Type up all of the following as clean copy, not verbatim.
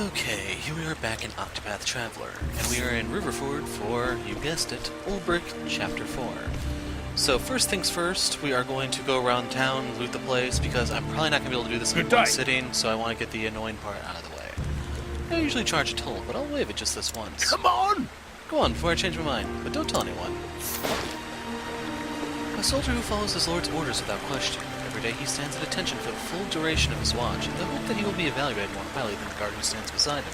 Okay, here we are back in Octopath Traveler, and we are in Riverford for, you guessed it, Olberic Chapter 4. So first things first, we are going to go around town, loot the place, because I'm probably not going to be able to do this in one sitting, so I want to get the annoying part out of the way. I usually charge a toll, but I'll waive it just this once. Come on! Go on, before I change my mind, but don't tell anyone. A soldier who follows his lord's orders without question. Every day he stands at attention for the full duration of his watch, in the hope that he will be evaluated more highly than the guard who stands beside him.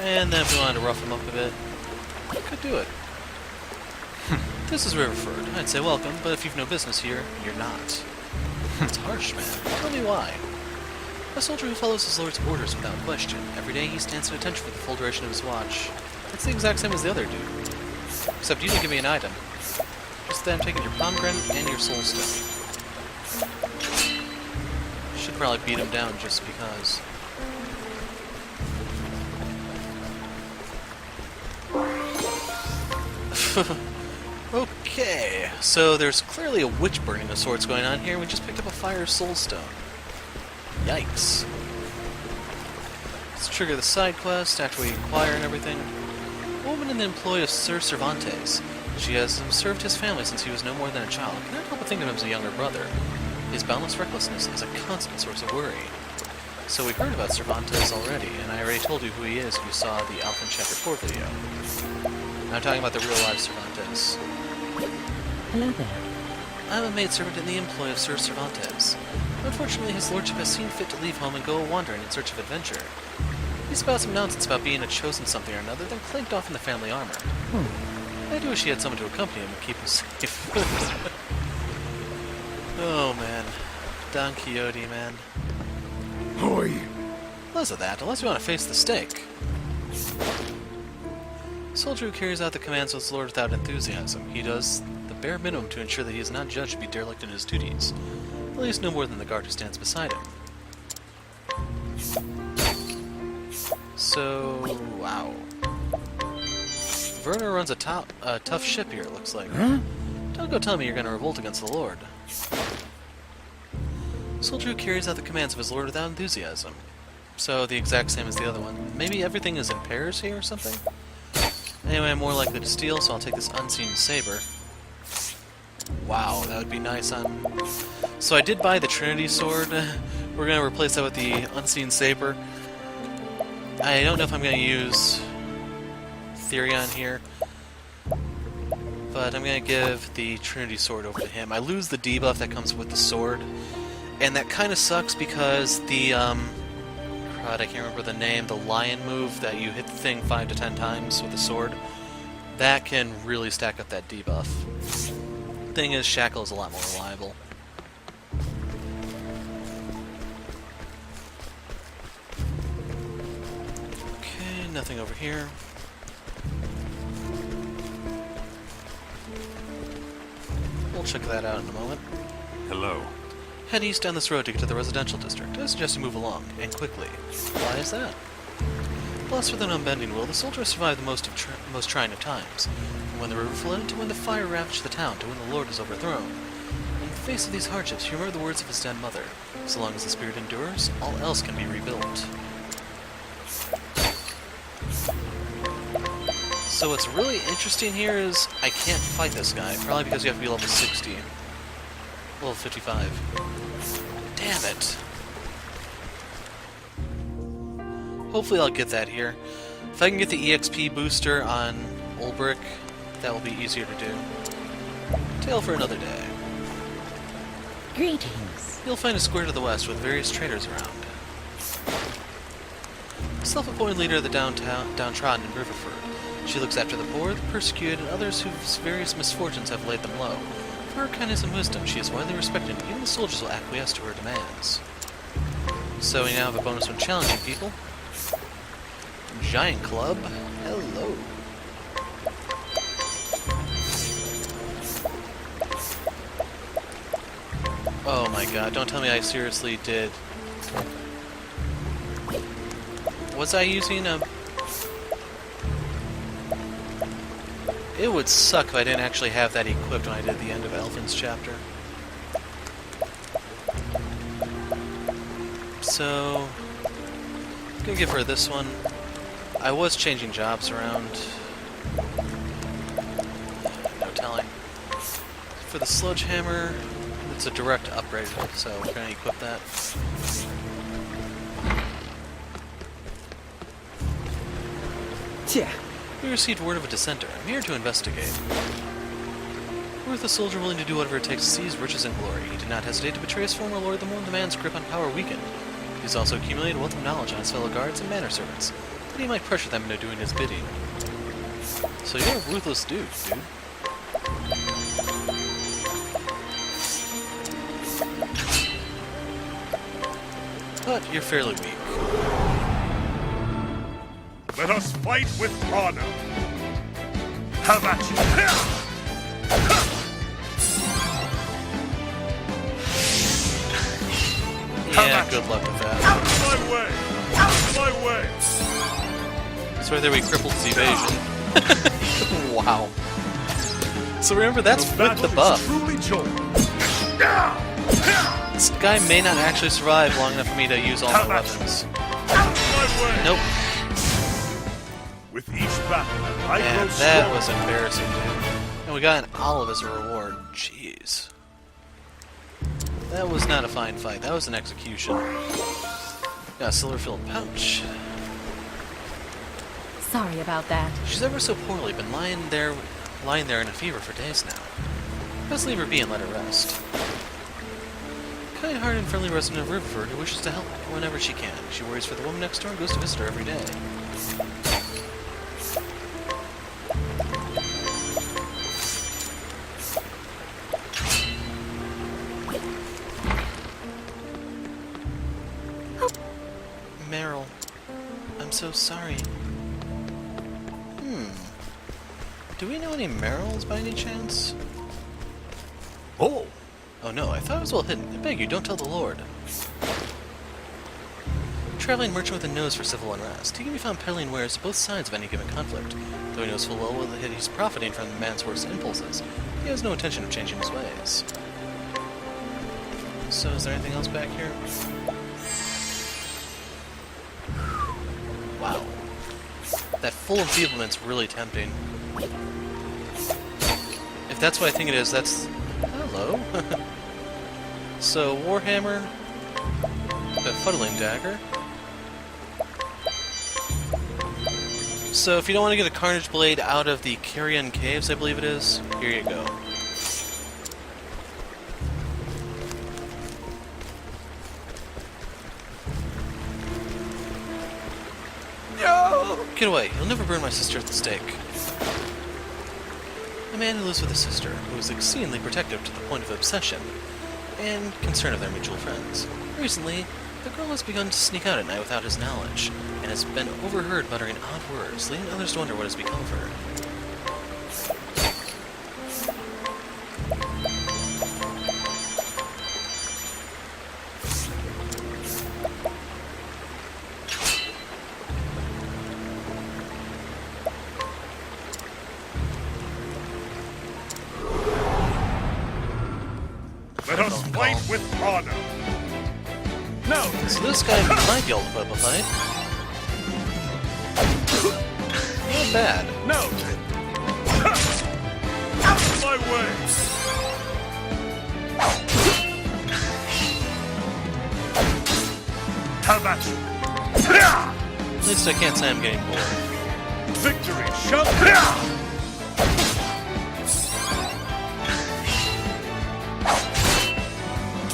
And then if we wanted to rough him up a bit, we could do it. This is Riverford. I'd say welcome, but if you've no business here, you're not. It's harsh, man. Tell me why. A soldier who follows his lord's orders without question. Every day he stands at attention for the full duration of his watch. That's the exact same as the other dude. Except you didn't give me an item. Just then I'm taking your pomegranate and your soul stone. Should probably beat him down just because. Okay, so there's clearly a witch burning of sorts going on here. We just picked up a fire soul stone. Yikes. Let's trigger the side quest after we inquire and everything. A woman in the employ of Sir Cervantes. She has served his family since he was no more than a child. I cannot help but think of him as a younger brother. His boundless recklessness is a constant source of worry. So we heard about Cervantes already, and I already told you who he is if you saw the Alfyn Chapter 4 video. I'm talking about the real-life Cervantes. Hello there. I'm a maidservant in the employ of Sir Cervantes. Unfortunately, his lordship has seen fit to leave home and go a-wandering in search of adventure. He spouts some nonsense about being a chosen something or another, then clanked off in the family armor. I do wish he had someone to accompany him and keep him safe. Oh, man. Don Quixote, man. Hoy! Less of that, unless you want to face the stake. A soldier who carries out the commands of his lord without enthusiasm. He does the bare minimum to ensure that he is not judged to be derelict in his duties. At least no more than the guard who stands beside him. So, wow. Werner runs a tough ship here, it looks like. Huh? Don't go tell me you're going to revolt against the Lord. Soldier who carries out the commands of his lord without enthusiasm. So, the exact same as the other one. Maybe everything is in pairs here or something? Anyway, I'm more likely to steal, so I'll take this unseen saber. Wow, that would be nice on... So I did buy the Trinity sword. We're going to replace that with the unseen saber. I don't know if I'm going to use Therion here, but I'm going to give the Trinity sword over to him. I lose the debuff that comes with the sword, and that kind of sucks because the, crud, I can't remember the name, the lion move that you hit the thing 5 to 10 times with the sword, that can really stack up that debuff. Thing is, Shackle is a lot more reliable. Okay, nothing over here. We'll check that out in a moment. Hello. Head east down this road to get to the residential district. I suggest you move along, and quickly. Why is that? Blessed with an unbending will, the soldier survived the most trying of times. From when the river flooded to when the fire ravaged the town to when the Lord was overthrown. In the face of these hardships, he remembered the words of his dead mother. So long as the spirit endures, all else can be rebuilt. So what's really interesting here is I can't fight this guy, probably because you have to be level 60. Level 55. Damn it! Hopefully I'll get that here. If I can get the EXP booster on Olberic, that will be easier to do. Tale for another day. Greetings. You'll find a square to the west with various traders around. Self-appointed leader of the downtrodden in Riverford. She looks after the poor, the persecuted, and others whose various misfortunes have laid them low. For her kindness and wisdom, she is widely respected, and even the soldiers will acquiesce to her demands. So we now have a bonus when challenging people. Giant Club. Hello. Oh my god, don't tell me I seriously did. Was I using a... It would suck if I didn't actually have that equipped when I did the end of Alfyn's chapter. So, I'm gonna give her this one. I was changing jobs around. No telling. For the sledgehammer, it's a direct upgrade, so we're gonna equip that. Tja. We received word of a dissenter. I'm here to investigate. Worth a soldier willing to do whatever it takes to seize riches and glory. He did not hesitate to betray his former lord the moment the man's grip on power weakened. He's also accumulated a wealth of knowledge on his fellow guards and manor servants, but he might pressure them into doing his bidding. So you're a ruthless dude. But you're fairly weak. Let us fight with honor. Have at you. Yeah, good luck with that. Out of my way! Out of my way! So right there we crippled his evasion. Wow. So remember, that's with the buff. Truly joy. This guy may not actually survive long enough for me to use all my weapons. Out of my way! Nope. With each battle, I grow And that stronger. was embarrassing, dude. And we got an olive as a reward. Jeez. That was not a fine fight. That was an execution. Got a silver-filled pouch. Sorry about that. She's ever so poorly, been lying there in a fever for days now. Best leave her be and let her rest. Kind-hearted and friendly resident of Riverford who wishes to help whenever she can. She worries for the woman next door and goes to visit her every day. Meryl, I'm so sorry. Do we know any Meryls by any chance? Oh! Oh no, I thought it was well hidden. I beg you, don't tell the Lord. Traveling merchant with a nose for civil unrest. He can be found peddling wares to both sides of any given conflict. Though he knows full well that he's profiting from the man's worst impulses, he has no intention of changing his ways. So is there anything else back here? Wow. That full enfeeblement's really tempting. If that's what I think it is, that's... Hello? So, Warhammer, the Fuddling Dagger. So, if you don't want to get a Carnage Blade out of the Carrion Caves, I believe it is, here you go. No! Get away, you'll never burn my sister at the stake. A man who lives with a sister, who is exceedingly protective to the point of obsession, and concern of their mutual friends. Recently, the girl has begun to sneak out at night without his knowledge, and has been overheard muttering odd words, leading others to wonder what has become of her. Let us fight with honor. No! So this guy might be able to put up a fight. Not bad. No! Out of my way! Have at you! At least I can't say I'm getting bored. Victory shall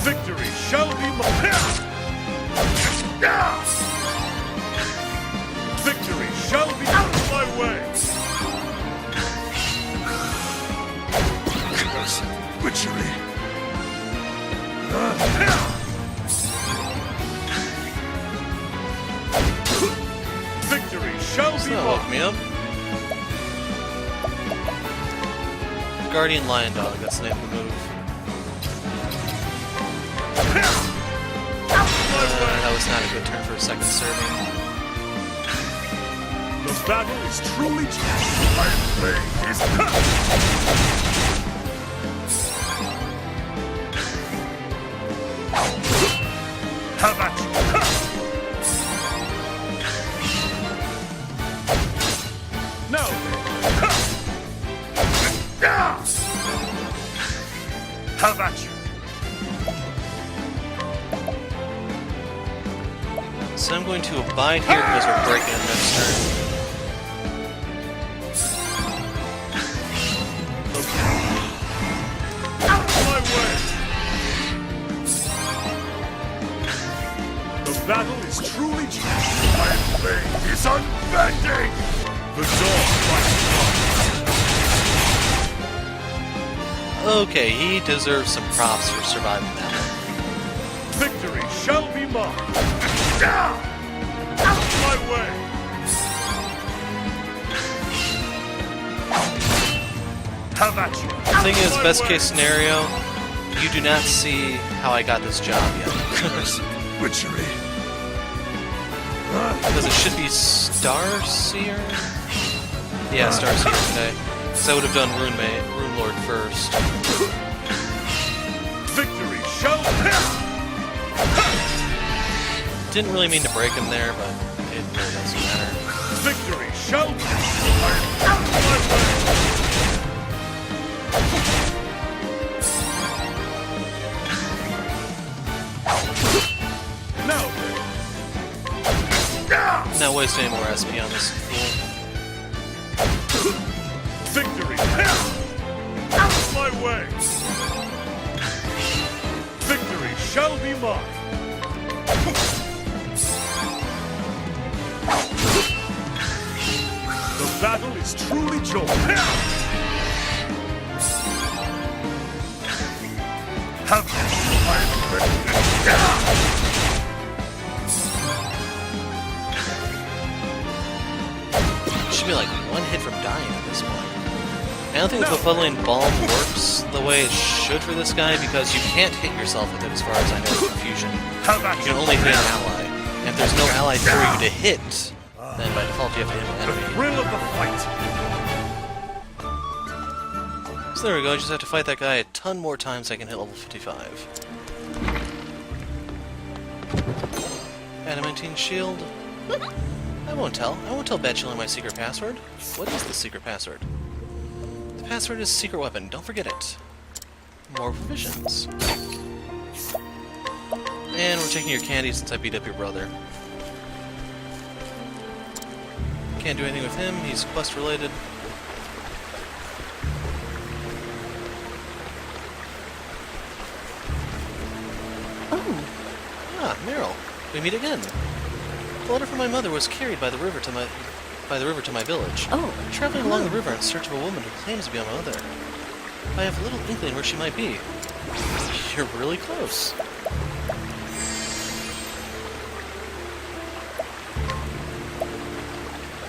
Victory shall be mine! Victory shall be out of my way! Cursed witchery! Victory shall be That woke mine! me up. Guardian Lion Dog, that's the name of the move. That was not a good turn for a second serving. The battle is truly my blade is How about you? No. How about you? So I'm going to abide here because we're breaking him next turn. Out of my way! The battle is truly my blade is unbending! The dawn fights Okay, he deserves some props for surviving that one. victory shall be mine! Out of my way! How about you? The thing is, best case scenario, you do not see how I got this job yet. Witchery. Because it should be Starseer? Yeah, Starseer today. Because I would have done Rune Lord first. Victory shall Didn't really mean to break him there, but it really doesn't matter. Victory shall out of my way! Now Not waste any more SP on this fool. victory out of my way! Victory shall be mine! The battle is truly joy! Have Should be like one hit from dying at this point. I don't think the Bubbling Balm works the way it should for this guy because you can't hit yourself with it as far as I know with Confusion. How about You can only hit an ally. And if there's no ally for you to hit, then by default you have to hit an the enemy. thrill of the fight? So there we go, I just have to fight that guy a ton more times so I can hit level 55. Adamantine shield. I won't tell Batchilla my secret password. What is the secret password? The password is secret weapon, don't forget it. More provisions. And we're taking your candy since I beat up your brother. Can't do anything with him, he's quest related. Oh, Ah, Meryl. We meet again. The letter from my mother was carried by the river to my village. oh. Traveling along the river in search of a woman who claims to be my mother. I have little inkling where she might be. You're really close.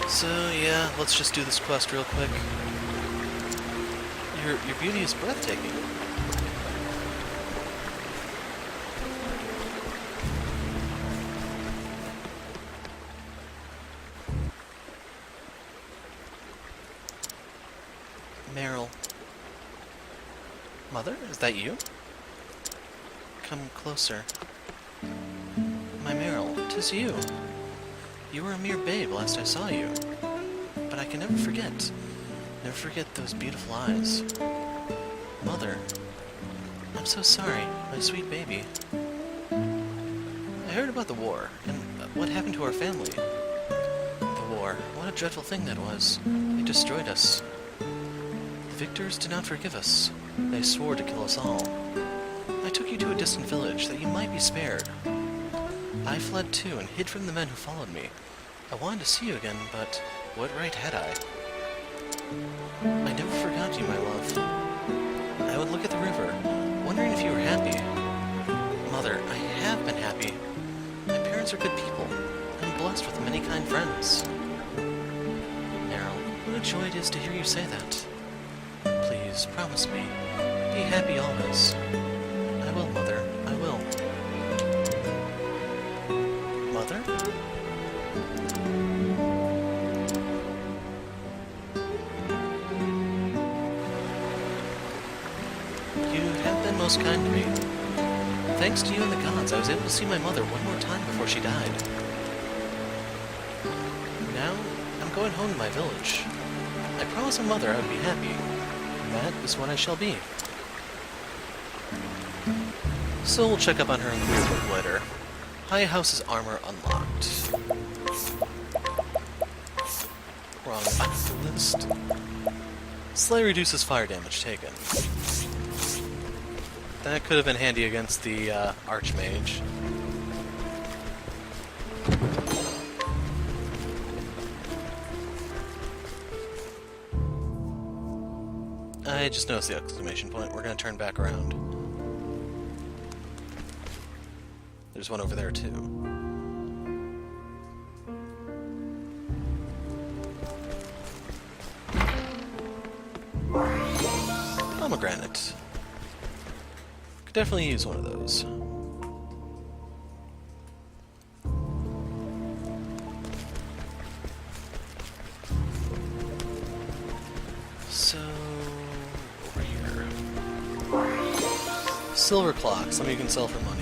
So yeah, let's just do this quest real quick. Your beauty is breathtaking. Meryl. Mother, is that you? Come closer. My Meryl, 'tis you. You were a mere babe last I saw you. But I can never forget. Never forget those beautiful eyes. Mother, I'm so sorry, my sweet baby. I heard about the war, and what happened to our family. The war, what a dreadful thing that was. It destroyed us. The victors did not forgive us. They swore to kill us all. I took you to a distant village that you might be spared. I fled too and hid from the men who followed me. I wanted to see you again, but what right had I? I never forgot you, my love. I would look at the river, wondering if you were happy. Mother, I have been happy. My parents are good people. I'm blessed with many kind friends. Meryl, what a joy it is to hear you say that. Please, promise me. Be happy always. I will, Mother. I will. Mother? You have been most kind to me. Thanks to you and the gods, I was able to see my mother one more time before she died. Now, I'm going home to my village. I promised my mother I would be happy, and that is what I shall be. So we'll check up on her in the weird book later. High House's armor unlocked. Wrong item on the list. Slay reduces fire damage taken. That could have been handy against the Archmage. I just noticed the exclamation point. We're going to turn back around. There's one over there, too. Pomegranate. Could definitely use one of those. So, over here. Silver clock, something you can sell for money.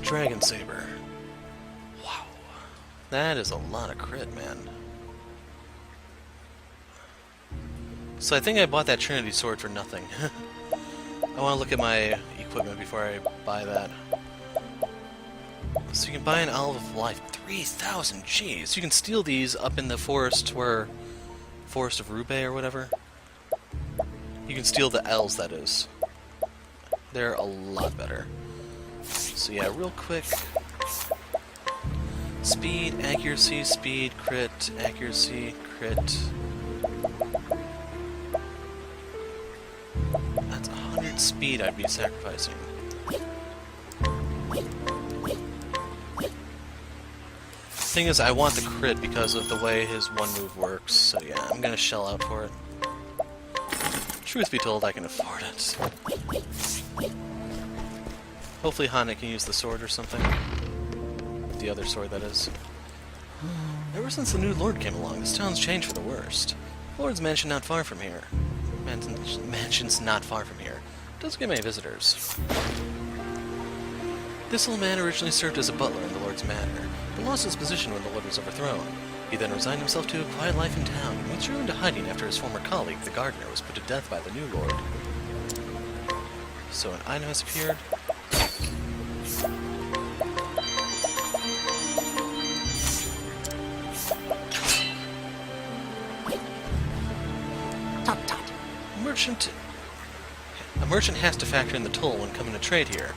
Dragon saber. Wow. That is a lot of crit, man. So I think I bought that Trinity sword for nothing. I want to look at my equipment before I buy that. So you can buy an Olive of Life. 3,000, jeez. You can steal these up in the forest where... Forest of Rube or whatever. You can steal the L's, that is. They're a lot better. So yeah, real quick. Speed, accuracy, speed, crit, accuracy, crit. That's 100 speed I'd be sacrificing. Thing is, I want the crit because of the way his one move works, so yeah, I'm gonna shell out for it. Truth be told, I can afford it. Hopefully Hana can use the sword or something. The other sword, that is. Ever since the new lord came along, this town's changed for the worst. Lord's mansion not far from here. Mansion's not far from here. Doesn't get many visitors. This old man originally served as a butler in the Lord's manor, but lost his position when the Lord was overthrown. He then resigned himself to a quiet life in town, and withdrew into hiding after his former colleague, the gardener, was put to death by the new Lord. So an item has appeared. A merchant has to factor in the toll when coming to trade here.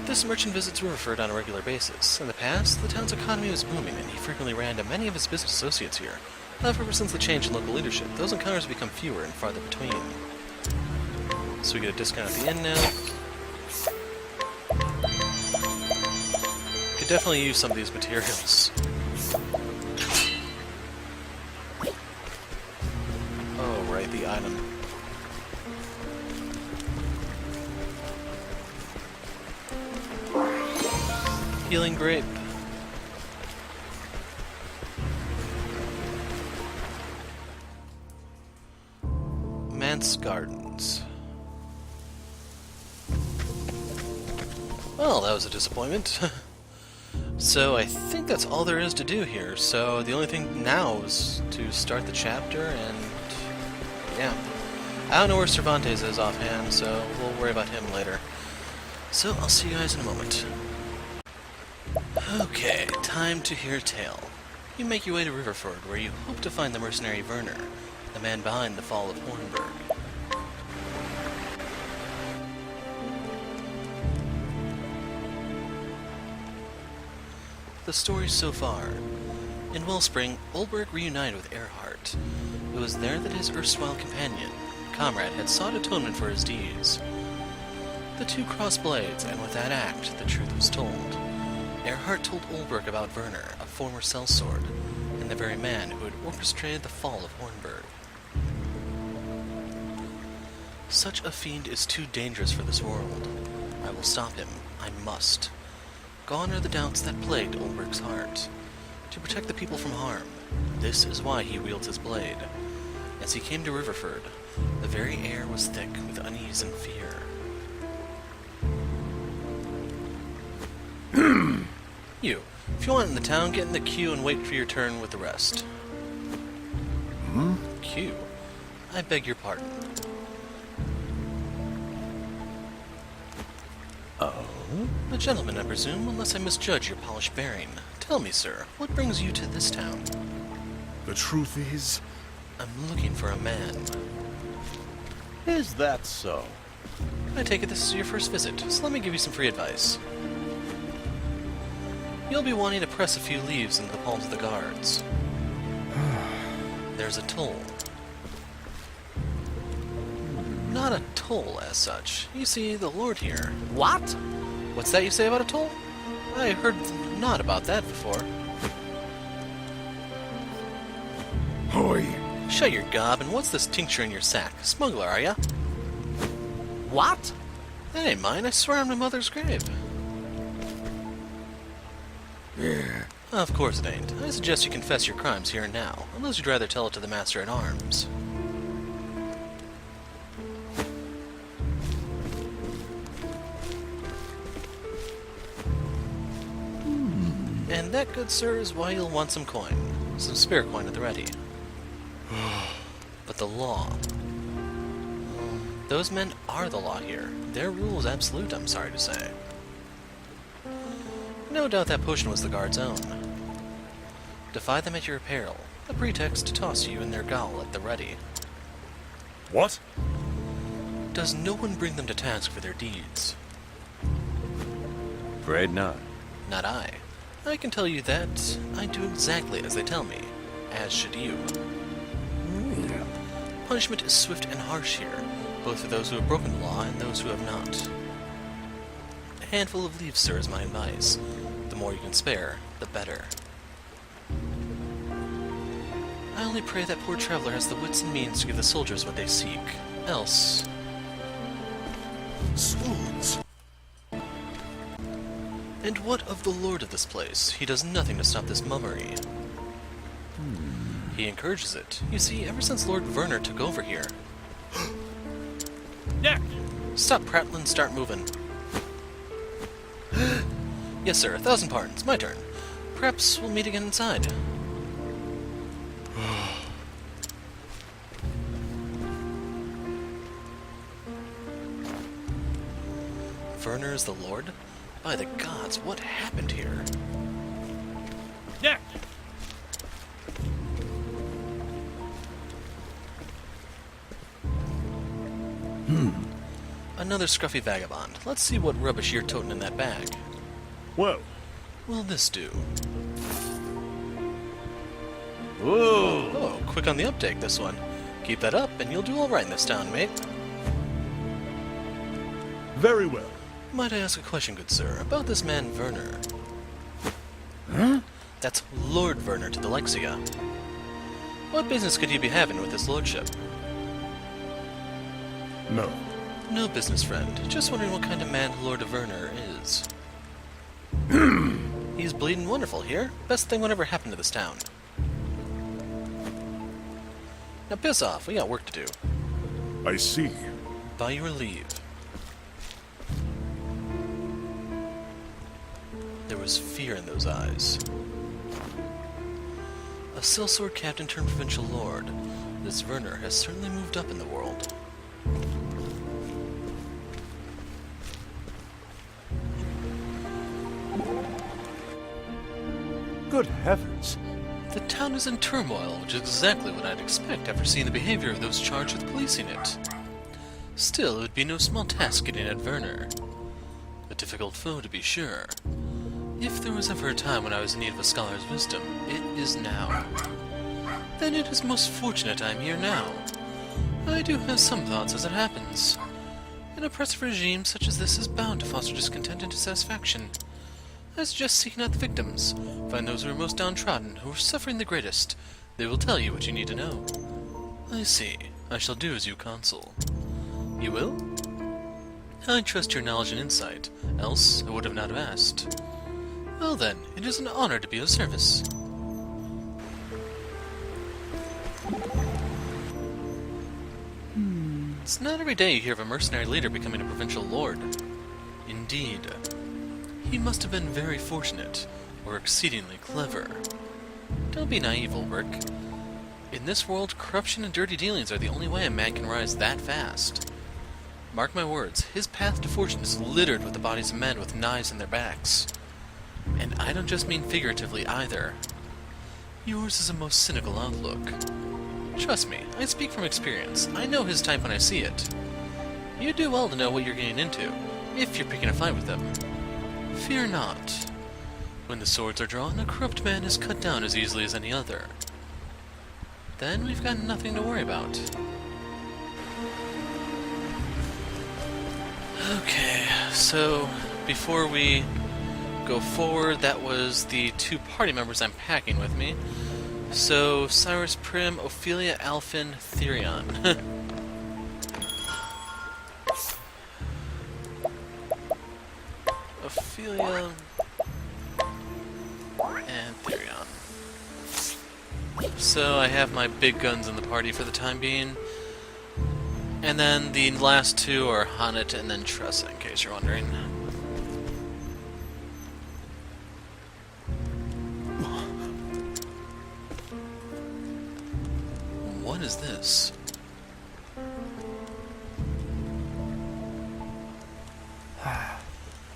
This merchant visits Riverford on a regular basis. In the past, the town's economy was booming, and he frequently ran into many of his business associates here. However, ever since the change in local leadership, those encounters have become fewer and farther between. So we get a discount at the inn now. Could definitely use some of these materials. Oh, right, the item. Healing grape. Manse Gardens. Well, that was a disappointment. So I think that's all there is to do here. So the only thing now is to start the chapter, and yeah. I don't know where Cervantes is offhand, so we'll worry about him later. So I'll see you guys in a moment. Okay, time to hear a tale. You make your way to Riverford, where you hope to find the mercenary Werner, the man behind the fall of Hornburg. The story so far. In Wellspring, Olberic reunited with Erhardt. It was there that his erstwhile companion, comrade, had sought atonement for his deeds. The two crossed blades, and with that act, the truth was told. Erhardt told Olberic about Werner, a former sellsword, and the very man who had orchestrated the fall of Hornburg. Such a fiend is too dangerous for this world. I will stop him. I must. Gone are the doubts that plagued Olberic's heart. To protect the people from harm, This is why he wields his blade. As he came to Riverford, the very air was thick with unease and fear. You, if you want in the town, get in the queue and wait for your turn with the rest. Queue? I beg your pardon. Oh? A gentleman, I presume, unless I misjudge your polished bearing. Tell me, sir, what brings you to this town? The truth is, I'm looking for a man. Is that so? I take it this is your first visit, so let me give you some free advice. You'll be wanting to press a few leaves into the palms of the guards. There's a toll. Not a toll as such. You see, the Lord here. What? What's that you say about a toll? I heard not about that before. hoy, Shut your gob, and what's this tincture in your sack? Smuggler, are ya? What? That ain't mine, I swear on my mother's grave. yeah, Of course it ain't. I suggest you confess your crimes here and now, unless you'd rather tell it to the Master-at-Arms. And that, good sir, is why you'll want some coin. Some spare coin at the ready. But the law... well, those men are the law here. Their rule is absolute, I'm sorry to say. No doubt that potion was the guard's own. Defy them at your peril, a pretext to toss you in their gaol at the ready. what? Does no one bring them to task for their deeds? Afraid not. Not I. I can tell you that I do exactly as they tell me, as should you. Punishment is swift and harsh here, both for those who have broken the law and those who have not. A handful of leaves, sir, is my advice. The more you can spare, the better. I only pray that poor traveler has the wits and means to give the soldiers what they seek. Else... Swoons. And what of the lord of this place? He does nothing to stop this mummery. He encourages it. You see, ever since Lord Werner took over here... Yeah. Stop prattling, start moving. Yes, sir, 1,000 pardons. My turn. Perhaps we'll meet again inside. Werner is the Lord? By the gods, what happened here? Yeah. Another scruffy vagabond. Let's see what rubbish you're toting in that bag. Whoa. Will this do? Ooh. Oh, quick on the uptake, this one. Keep that up, and you'll do all right in this town, mate. Very well. Might I ask a question, good sir, about this man Werner? Huh? That's Lord Werner to the Lexia. What business could he be having with his lordship? No. No business, friend. Just wondering what kind of man Lord Werner is. He's bleeding wonderful here. Best thing whatever happened to this town. Now piss off, we got work to do. I see. By your leave. There was fear in those eyes. A sellsword captain turned provincial lord. This Werner has certainly moved up in the world. Good heavens. The town is in turmoil, which is exactly what I'd expect after seeing the behavior of those charged with policing it. Still, it would be no small task getting at Werner. A difficult foe, to be sure. If there was ever a time when I was in need of a scholar's wisdom, it is now. Then it is most fortunate I am here now. I do have some thoughts as it happens. An oppressive regime such as this is bound to foster discontent and dissatisfaction. I suggest seeking out the victims. Find those who are most downtrodden, who are suffering the greatest. They will tell you what you need to know. I see. I shall do as you counsel. You will? I trust your knowledge and insight, else I would have not have asked. Well then, it is an honor to be of service. It's not every day you hear of a mercenary leader becoming a provincial lord. Indeed. He must have been very fortunate, or exceedingly clever. Don't be naive, Olberic. In this world, corruption and dirty dealings are the only way a man can rise that fast. Mark my words, his path to fortune is littered with the bodies of men with knives in their backs. And I don't just mean figuratively either. Yours is a most cynical outlook. Trust me, I speak from experience. I know his type when I see it. You do well to know what you're getting into, if you're picking a fight with him. Fear not. When the swords are drawn, a corrupt man is cut down as easily as any other. Then we've got nothing to worry about. Okay, so before we go forward, that was the 2 party members I'm packing with me. So, Cyrus, Prim, Ophelia, Alfyn, Therion. Ophelia and Therion. So I have my big guns in the party for the time being. And then the last 2 are Hanit and then Tressa, in case you're wondering. What is this?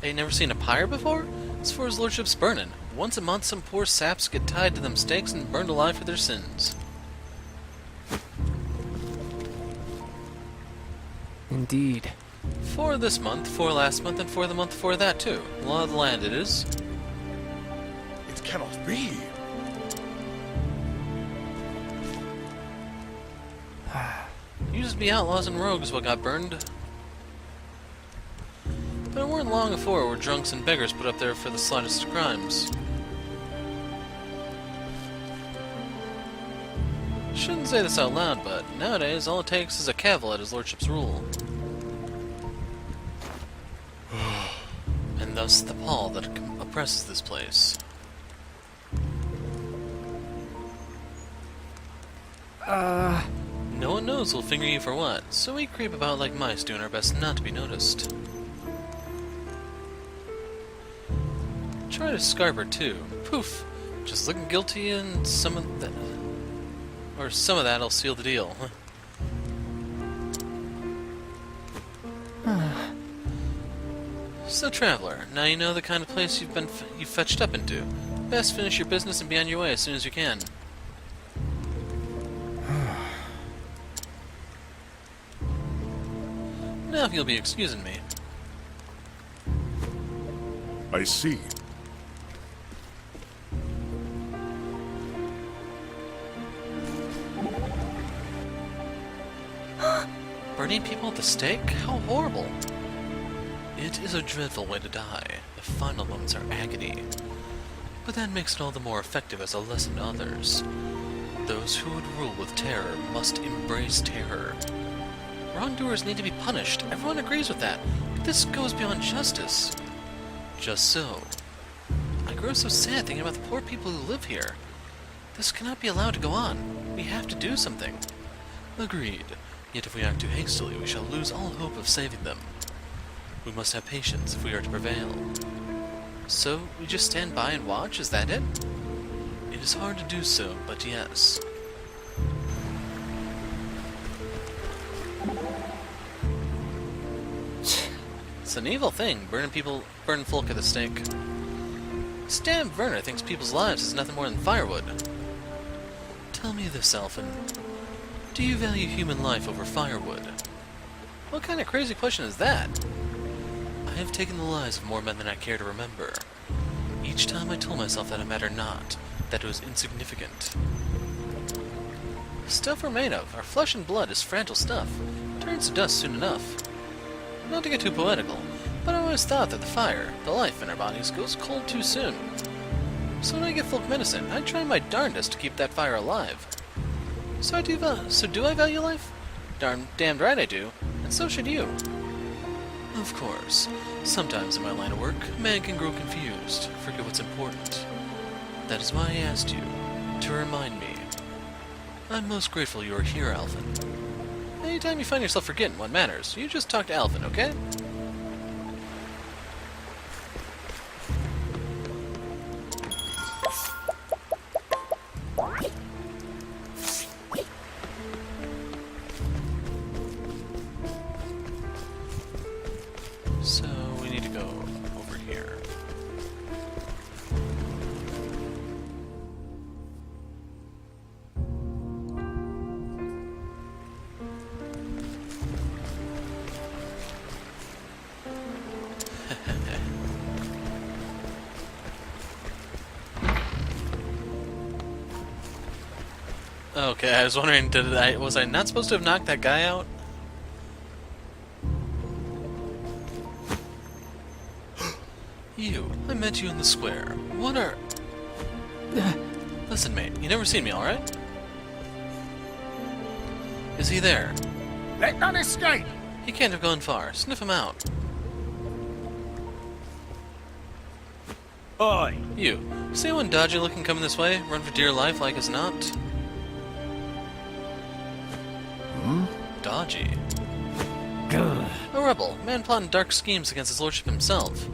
Ain't never seen a pyre before? It's for his lordship's burning. Once a month some poor saps get tied to them stakes and burned alive for their sins. Indeed. 4 this month, 4 last month, and 4 the month before that too. Law of the land it is. It cannot be. Used to be outlaws and rogues what got burned. But it weren't long afore where drunks and beggars put up there for the slightest crimes. Shouldn't say this out loud, but nowadays all it takes is a cavil at his lordship's rule. And thus the pall that oppresses this place. No one knows who'll finger you for what, so we creep about like mice doing our best not to be noticed. Try to scarp her too. Poof! Just looking guilty and some of that... Or some of that'll seal the deal. So, Traveler, now you know the kind of place you've fetched up into. Best finish your business and be on your way as soon as you can. Now if you'll be excusing me. I see. Burning people at the stake? How horrible! It is a dreadful way to die. The final moments are agony. But that makes it all the more effective as a lesson to others. Those who would rule with terror must embrace terror. Wrongdoers need to be punished. Everyone agrees with that. But this goes beyond justice. Just so. I grow so sad thinking about the poor people who live here. This cannot be allowed to go on. We have to do something. Agreed. Yet if we act too hastily, we shall lose all hope of saving them. We must have patience if we are to prevail. So, we just stand by and watch? Is that it? It is hard to do so, but yes. It's an evil thing, burning folk at the stake. This damn Werner thinks people's lives is nothing more than firewood. Tell me this, Alfyn. Do you value human life over firewood? What kind of crazy question is that? I have taken the lives of more men than I care to remember. Each time I told myself that it mattered not, that it was insignificant. The stuff we're made of, our flesh and blood, is fragile stuff. It turns to dust soon enough. Not to get too poetical, but I always thought that the fire, the life in our bodies, goes cold too soon. So when I get folk medicine, I try my darndest to keep that fire alive. So do I value life? Damned right I do, and so should you. Of course, sometimes in my line of work, man can grow confused, forget what's important. That is why I asked you, to remind me. I'm most grateful you are here, Alfyn. Anytime you find yourself forgetting what matters, you just talk to Alfyn, okay? So, we need to go over here. Okay, I was wondering, was I not supposed to have knocked that guy out? You, I met you in the square. What are... Listen, mate, you never seen me, alright? Is he there? Let none escape! He can't have gone far. Sniff him out. Oi! You, see anyone dodgy looking coming this way? Run for dear life like as not? Dodgy. A rebel, man plotting dark schemes against his lordship himself.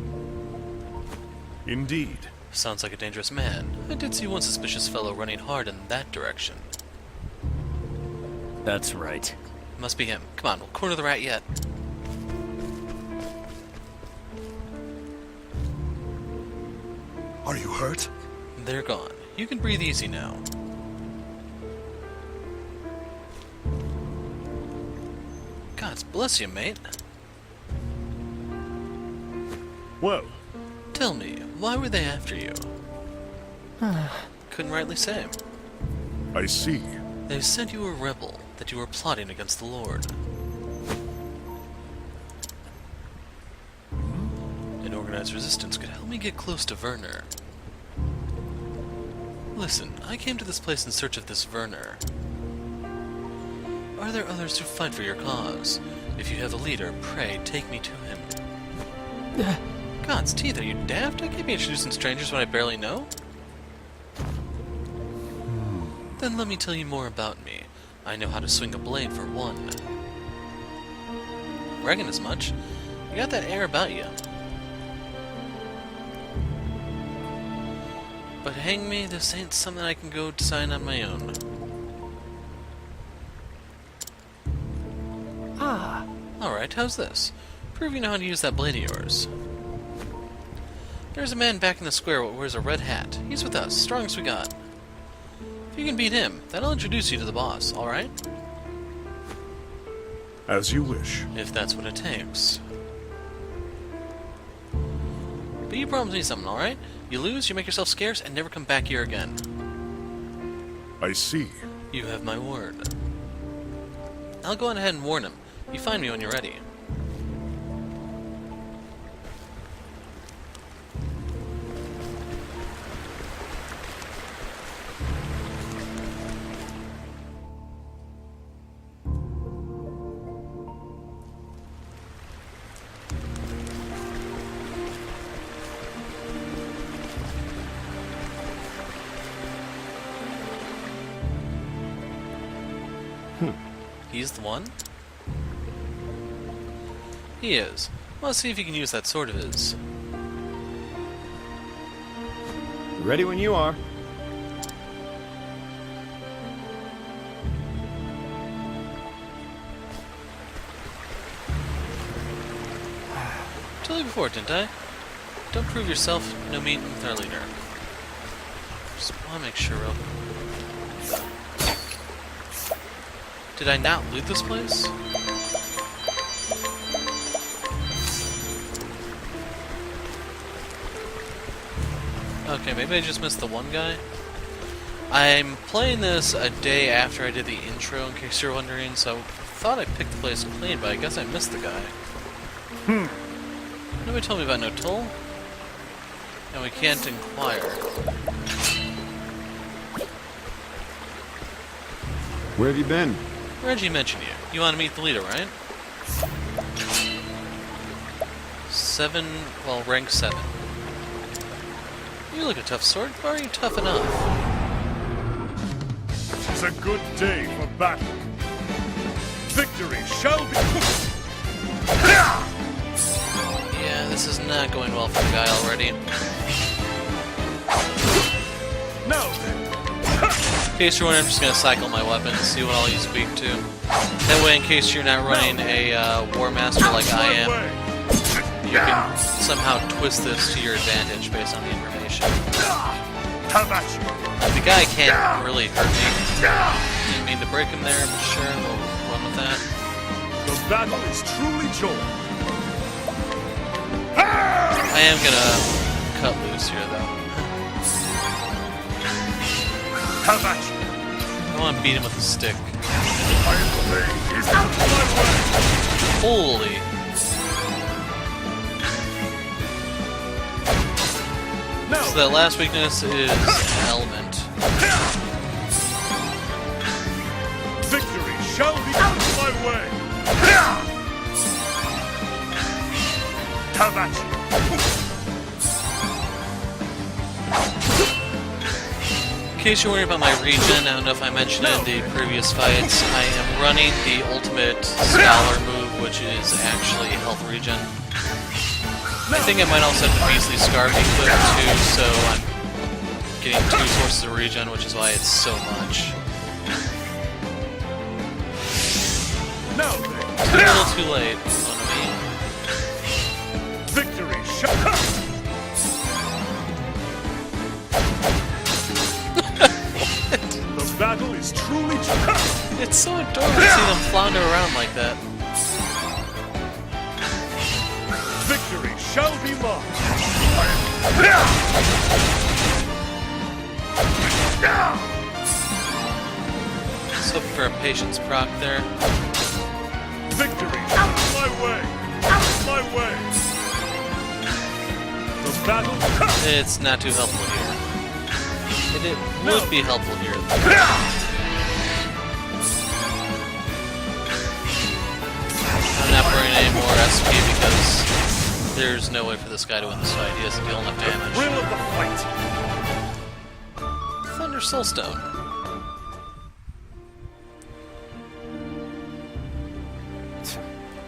Indeed. Sounds like a dangerous man. I did see one suspicious fellow running hard in that direction. That's right. Must be him. Come on, we'll corner the rat yet. Are you hurt? They're gone. You can breathe easy now. God bless you, mate. Well, Tell me, why were they after you? Couldn't rightly say. I see. They said you were a rebel, that you were plotting against the Lord. An organized resistance could help me get close to Werner. Listen, I came to this place in search of this Werner. Are there others who fight for your cause? If you have a leader, pray take me to him. God's teeth, are you daft? I can't be introducing strangers when I barely know. Then let me tell you more about me. I know how to swing a blade for one. Reckon as much. You got that air about you. But hang me, this ain't something I can go design on my own. Alright, how's this? Prove you know how to use that blade of yours. There's a man back in the square who wears a red hat. He's with us, strongest we got. If you can beat him, then I'll introduce you to the boss, alright? As you wish. If that's what it takes. But you promise me something, alright? You lose, you make yourself scarce, and never come back here again. I see. You have my word. I'll go on ahead and warn him. You find me when you're ready. He's the one? He is. Well, let's see if he can use that sword of his. Ready when you are. Told you before, didn't I? Don't prove yourself, no meeting with our leader. Just want to make sure real quick. Did I not loot this place? Okay, maybe I just missed the one guy. I'm playing this a day after I did the intro, in case you're wondering, so I thought I picked the place clean, but I guess I missed the guy. Nobody told me about no toll. And we can't inquire. Where have you been? Reggie mentioned you. You want to meet the leader, right? 7, well, rank 7. You look a tough sort, but are you tough enough? It's a good day for battle. Victory Victory shall be... Yeah, this is not going well for the guy already. Now then. In case you're wondering, I'm just going to cycle my weapons, see what all he's weak to. That way, in case you're not running a War Master like I am, you can somehow twist this to your advantage based on the information. How about you? The guy can't really hurt me. Didn't mean to break him there, but sure, we'll run with that. The battle is truly joined. I am going to cut loose here, though. How about you? I want to beat him with a stick. Iron Blade is out of my way. Holy. Now So that last weakness is element. victory shall be out of my way. How about you? In case you're worried about my regen, I don't know if I mentioned it in the previous fights, I am running the ultimate scholar move, which is actually health regen. I think I might also have the Beastly Scarf equipped too, so I'm getting 2 sources of regen, which is why it's so much. Now then. It's a little too late on me. Victory shall... The battle is truly joined. It's so adorable to see them flounder around like that. Victory shall be mine. Just hoping for a patience proc there. Victory out of my way. Out of my way. The battle... It's not too helpful here. It would be helpful here. I'm not burning any more SP because there's no way for this guy to win this fight. He doesn't deal enough damage. Thrill of the fight. Thunder Soulstone.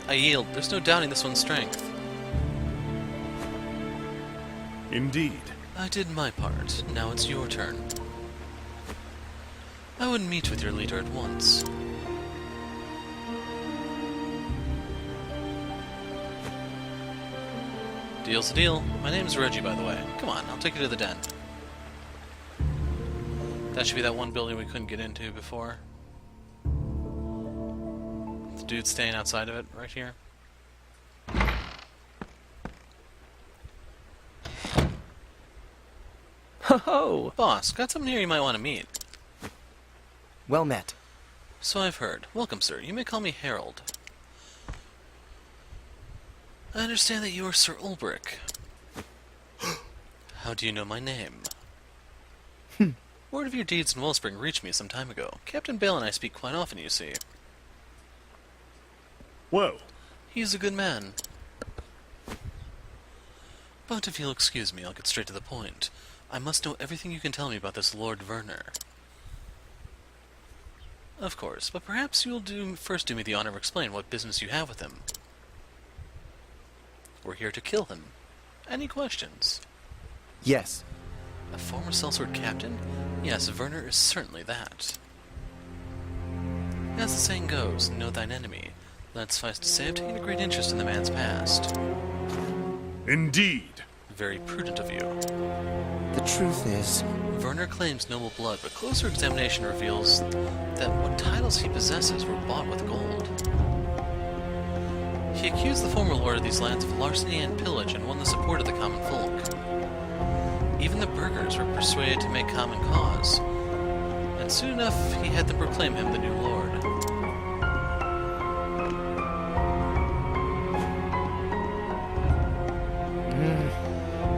I yield. There's no doubting this one's strength. Indeed. I did my part. Now it's your turn. I would meet with your leader at once. Deal's a deal. My name's Reggie, by the way. Come on, I'll take you to the den. That should be that one building we couldn't get into before. The dude staying outside of it, right here. Ho-ho! Boss, got someone here you might want to meet. Well met. So I've heard. Welcome, sir. You may call me Harold. I understand that you are Sir Olberic. How do you know my name? Word of your deeds in Wellspring reached me some time ago. Captain Bale and I speak quite often, you see. Whoa. He's a good man. But if you'll excuse me, I'll get straight to the point. I must know everything you can tell me about this Lord Werner. Of course, but perhaps you'll first do me the honor of explaining what business you have with him. We're here to kill him. Any questions? Yes. A former sellsword captain? Yes, Werner is certainly that. As the saying goes, know thine enemy. That suffice to say, I've taken a great interest in the man's past. Indeed. Very prudent of you. The truth is... Werner claims noble blood, but closer examination reveals that what titles he possesses were bought with gold. He accused the former lord of these lands of larceny and pillage and won the support of the common folk. Even the burghers were persuaded to make common cause, and soon enough he had them proclaim him the new lord.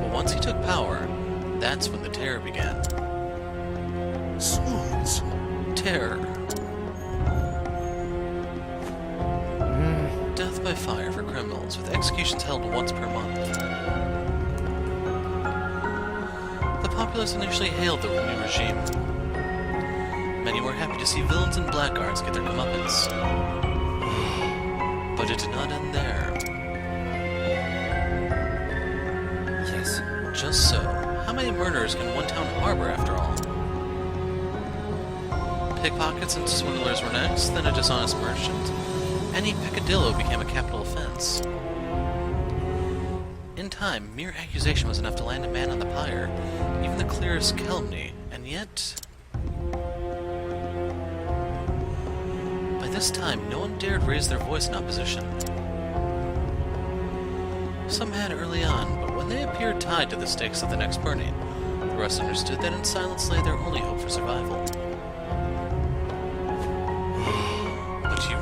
But once he took power, that's when the terror began. Swords. Terror. Death by fire for criminals, with executions held once per month. The populace initially hailed the new regime. Many were happy to see villains and blackguards get their comeuppance. But it did not end there. Yes. Just so. How many murders can one town harbor, after all? Pickpockets and swindlers were next, then a dishonest merchant. Any peccadillo became a capital offense. In time, mere accusation was enough to land a man on the pyre, even the clearest calumny, and yet... By this time, no one dared raise their voice in opposition. Some had early on, but when they appeared tied to the stakes of the next burning, the rest understood that in silence lay their only hope for survival. But you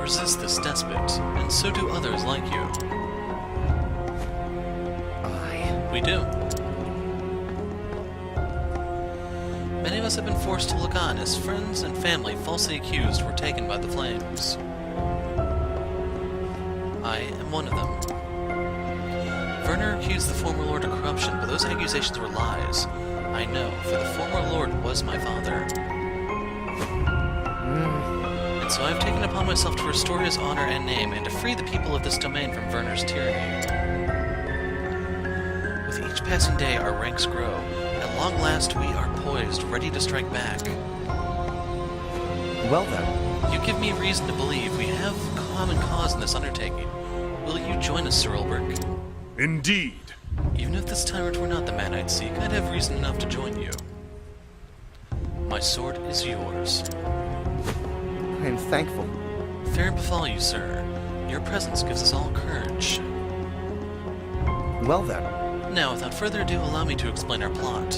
resist this despot, and so do others like you. We do. Many of us have been forced to look on as friends and family falsely accused were taken by the flames. I am one of them. Werner accused the former lord of corruption, but those accusations were lies. I know, for the former lord was my father. And so I have taken upon myself to restore his honor and name, and to free the people of this domain from Werner's tyranny. With each passing day, our ranks grow. At long last, we are poised, ready to strike back. Well then. You give me reason to believe we have common cause in this undertaking. Will you join us, Sir Olberic? Indeed. Even if this tyrant were not the man I'd seek, I'd have reason enough to join you. My sword is yours. I am thankful. Fair befall you, sir. Your presence gives us all courage. Well then. Now, without further ado, allow me to explain our plot.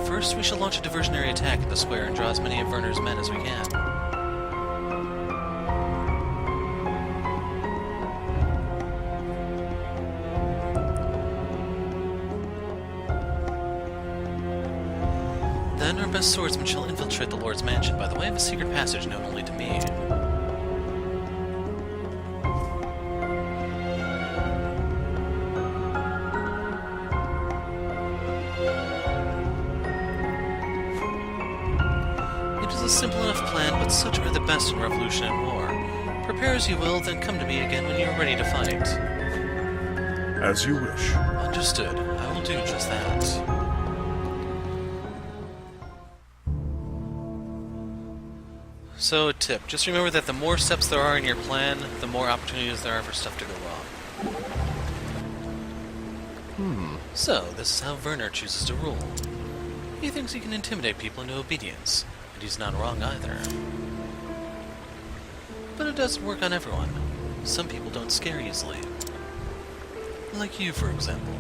First, we shall launch a diversionary attack at the square and draw as many of Werner's men as we can. Then, our best swordsmen shall infiltrate the Lord's mansion by the way of a secret passage known only to me. Simple enough plan, but such are the best in revolution and war. Prepare as you will, then come to me again when you are ready to fight. As you wish. Understood. I will do just that. So, a tip. Just remember that the more steps there are in your plan, the more opportunities there are for stuff to go wrong. So, this is how Werner chooses to rule. He thinks he can intimidate people into obedience. And he's not wrong either. But it doesn't work on everyone. Some people don't scare easily. Like you, for example.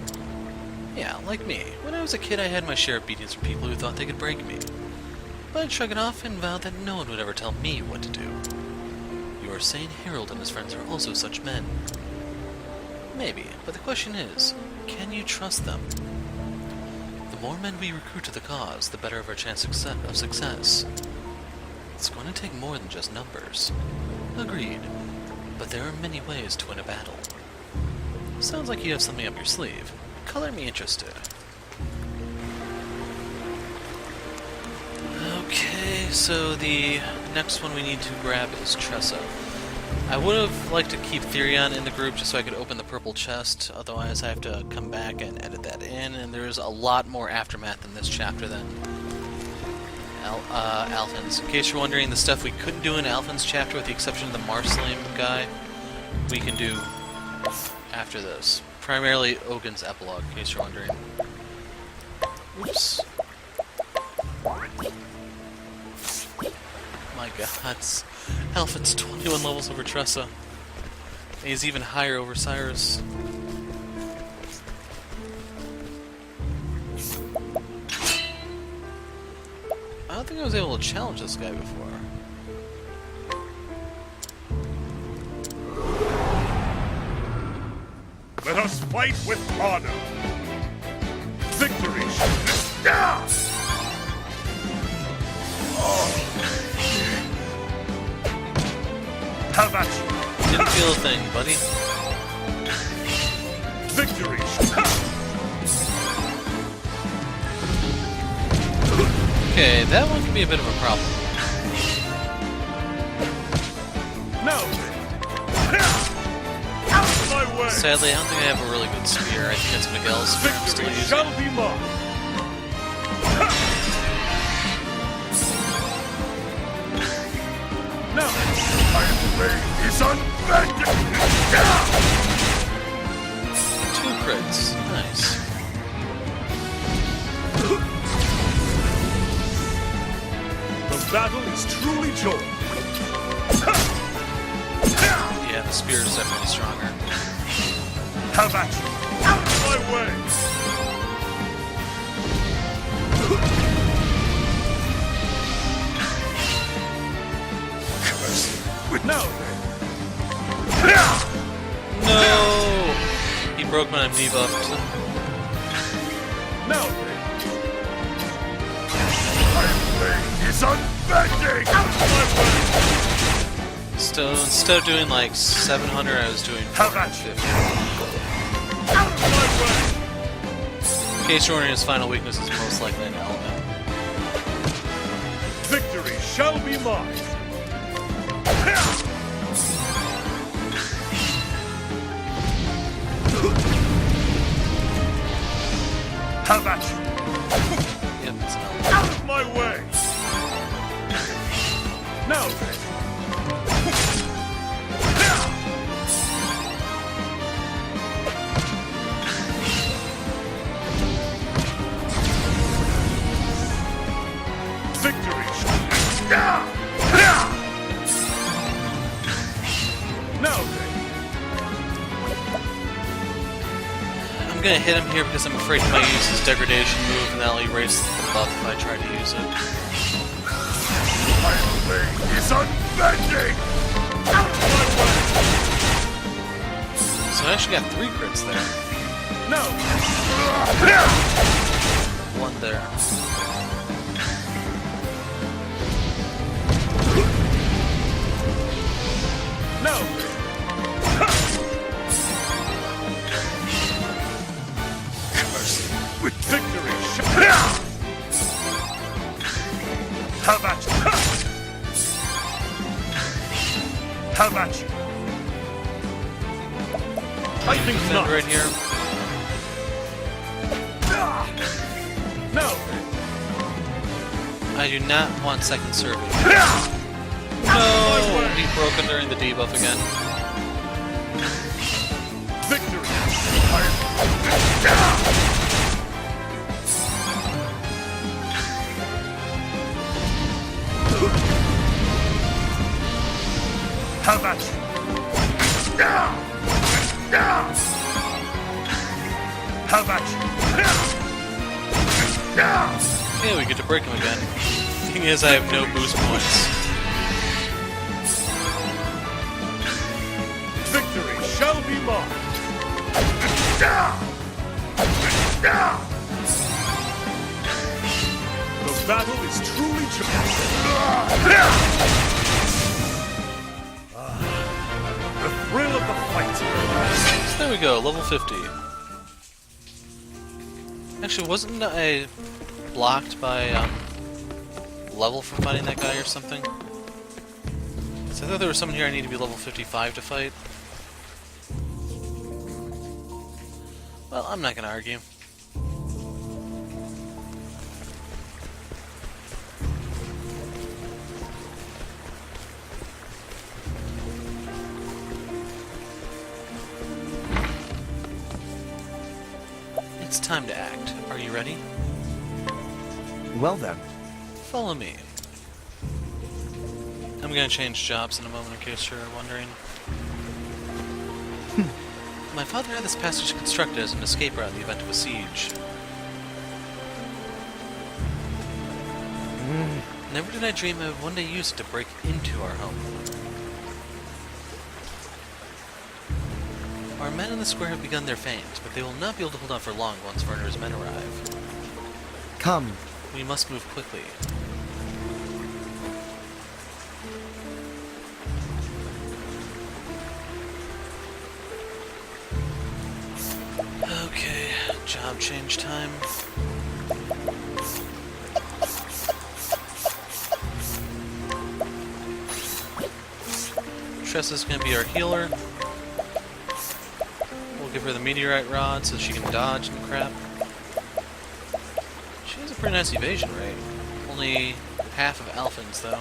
Yeah, like me. When I was a kid, I had my share of beatings from people who thought they could break me. But I'd shrug it off and vow that no one would ever tell me what to do. Your sane Harold and his friends are also such men. Maybe, but the question is, can you trust them? The more men we recruit to the cause, the better of our chance of success. It's going to take more than just numbers. Agreed. But there are many ways to win a battle. Sounds like you have something up your sleeve. Color me interested. Okay, so the next one we need to grab is Tressa. I would have liked to keep Therion in the group just so I could open the purple chest, otherwise I have to come back and edit that in, and there's a lot more aftermath in this chapter than Alfyn's. In case you're wondering, the stuff we couldn't do in Alfyn's chapter, with the exception of the Marslame guy, we can do after this. Primarily Ogun's epilogue, in case you're wondering. Oops. My god. Alfyn's 21 levels over Tressa. He's even higher over Cyrus. I don't think I was able to challenge this guy before. Let us fight with honor. Victory! Have at you! Didn't feel a thing, buddy. Victory! Okay, that one can be a bit of a problem. Now Sadly, I don't think I have a really good spear. I think it's Miguel's spear I'm still Victory using. shall be mine. Now, my blade is unbending. 2 crits. Nice. The battle is truly joined. Yeah, the spear is definitely stronger. Have at you. Out of my way. With now then. No! He broke when I'm debuffed. Now then. My blade is unbending. Out of my way. So instead of doing like 700, I was doing Have at you. 450. Out of my way. In case you're wondering, his final weakness is most likely an element. Victory shall be mine. Have at you. Yep, it's an element. Out of my way. Now then. Victory. Now then. I'm gonna hit him here because I'm afraid he might use his degradation move and that'll erase the buff if I try to use it. My blade is unbending. Out of my way. So I actually got 3 crits there. No. 1 there. No. With victory. How about you? How about you? I think Defend not. right here. No. I do not want second serving. My No! way. He broke it during the debuff again. Victory. How about you? How about you? Okay, we get to break him again. Thing is, I have no boost points. Victory shall be mine. The battle is truly the thrill of the fight. So there we go, level 50. Actually, wasn't I blocked by level from fighting that guy or something? So I thought there was someone here I need to be level 55 to fight. Well, I'm not gonna argue. It's time to act. Are you ready? Well then. Follow me. I'm gonna change jobs in a moment in case you're wondering. My father had this passage constructed as an escape route in the event of a siege. Never did I dream I would one day use it to break into our home. Our men in the square have begun their feint, but they will not be able to hold on for long once Werner's men arrive. Come. We must move quickly. Okay, job change time. Tressa's gonna be our healer. We'll give her the meteorite rod so she can dodge and crap. She has a pretty nice evasion rate. Only half of Alfyn's, though.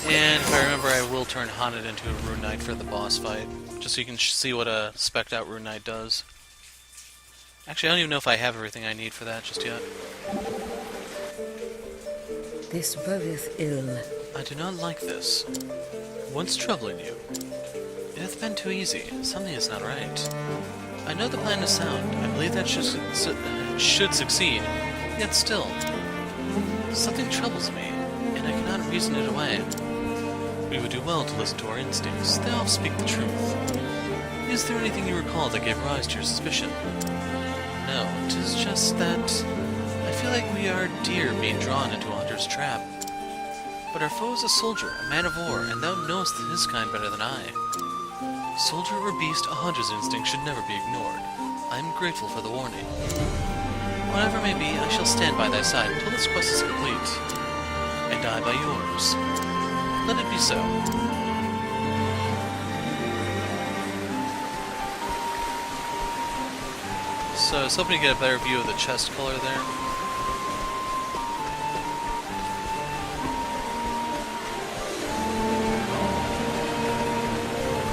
And if I remember, I will turn Haunted into a Rune Knight for the boss fight, just so you can see what a spec'd out Rune Knight does. Actually, I don't even know if I have everything I need for that just yet. This bodeth ill. I do not like this. What's troubling you? It hath been too easy. Something is not right. I know the plan is sound. I believe that should succeed. Yet still, something troubles me, and I cannot reason it away. We would do well to listen to our instincts. They all speak the truth. Is there anything you recall that gave rise to your suspicion? No, 'tis just that I feel like we are deer being drawn into a hunter's trap. But our foe is a soldier, a man of war, and thou knowest his kind better than I. Soldier or beast, a hunter's instinct should never be ignored. I am grateful for the warning. Whatever may be, I shall stand by thy side until this quest is complete. And I by yours. Let it be so. So I was hoping to get a better view of the chest color there.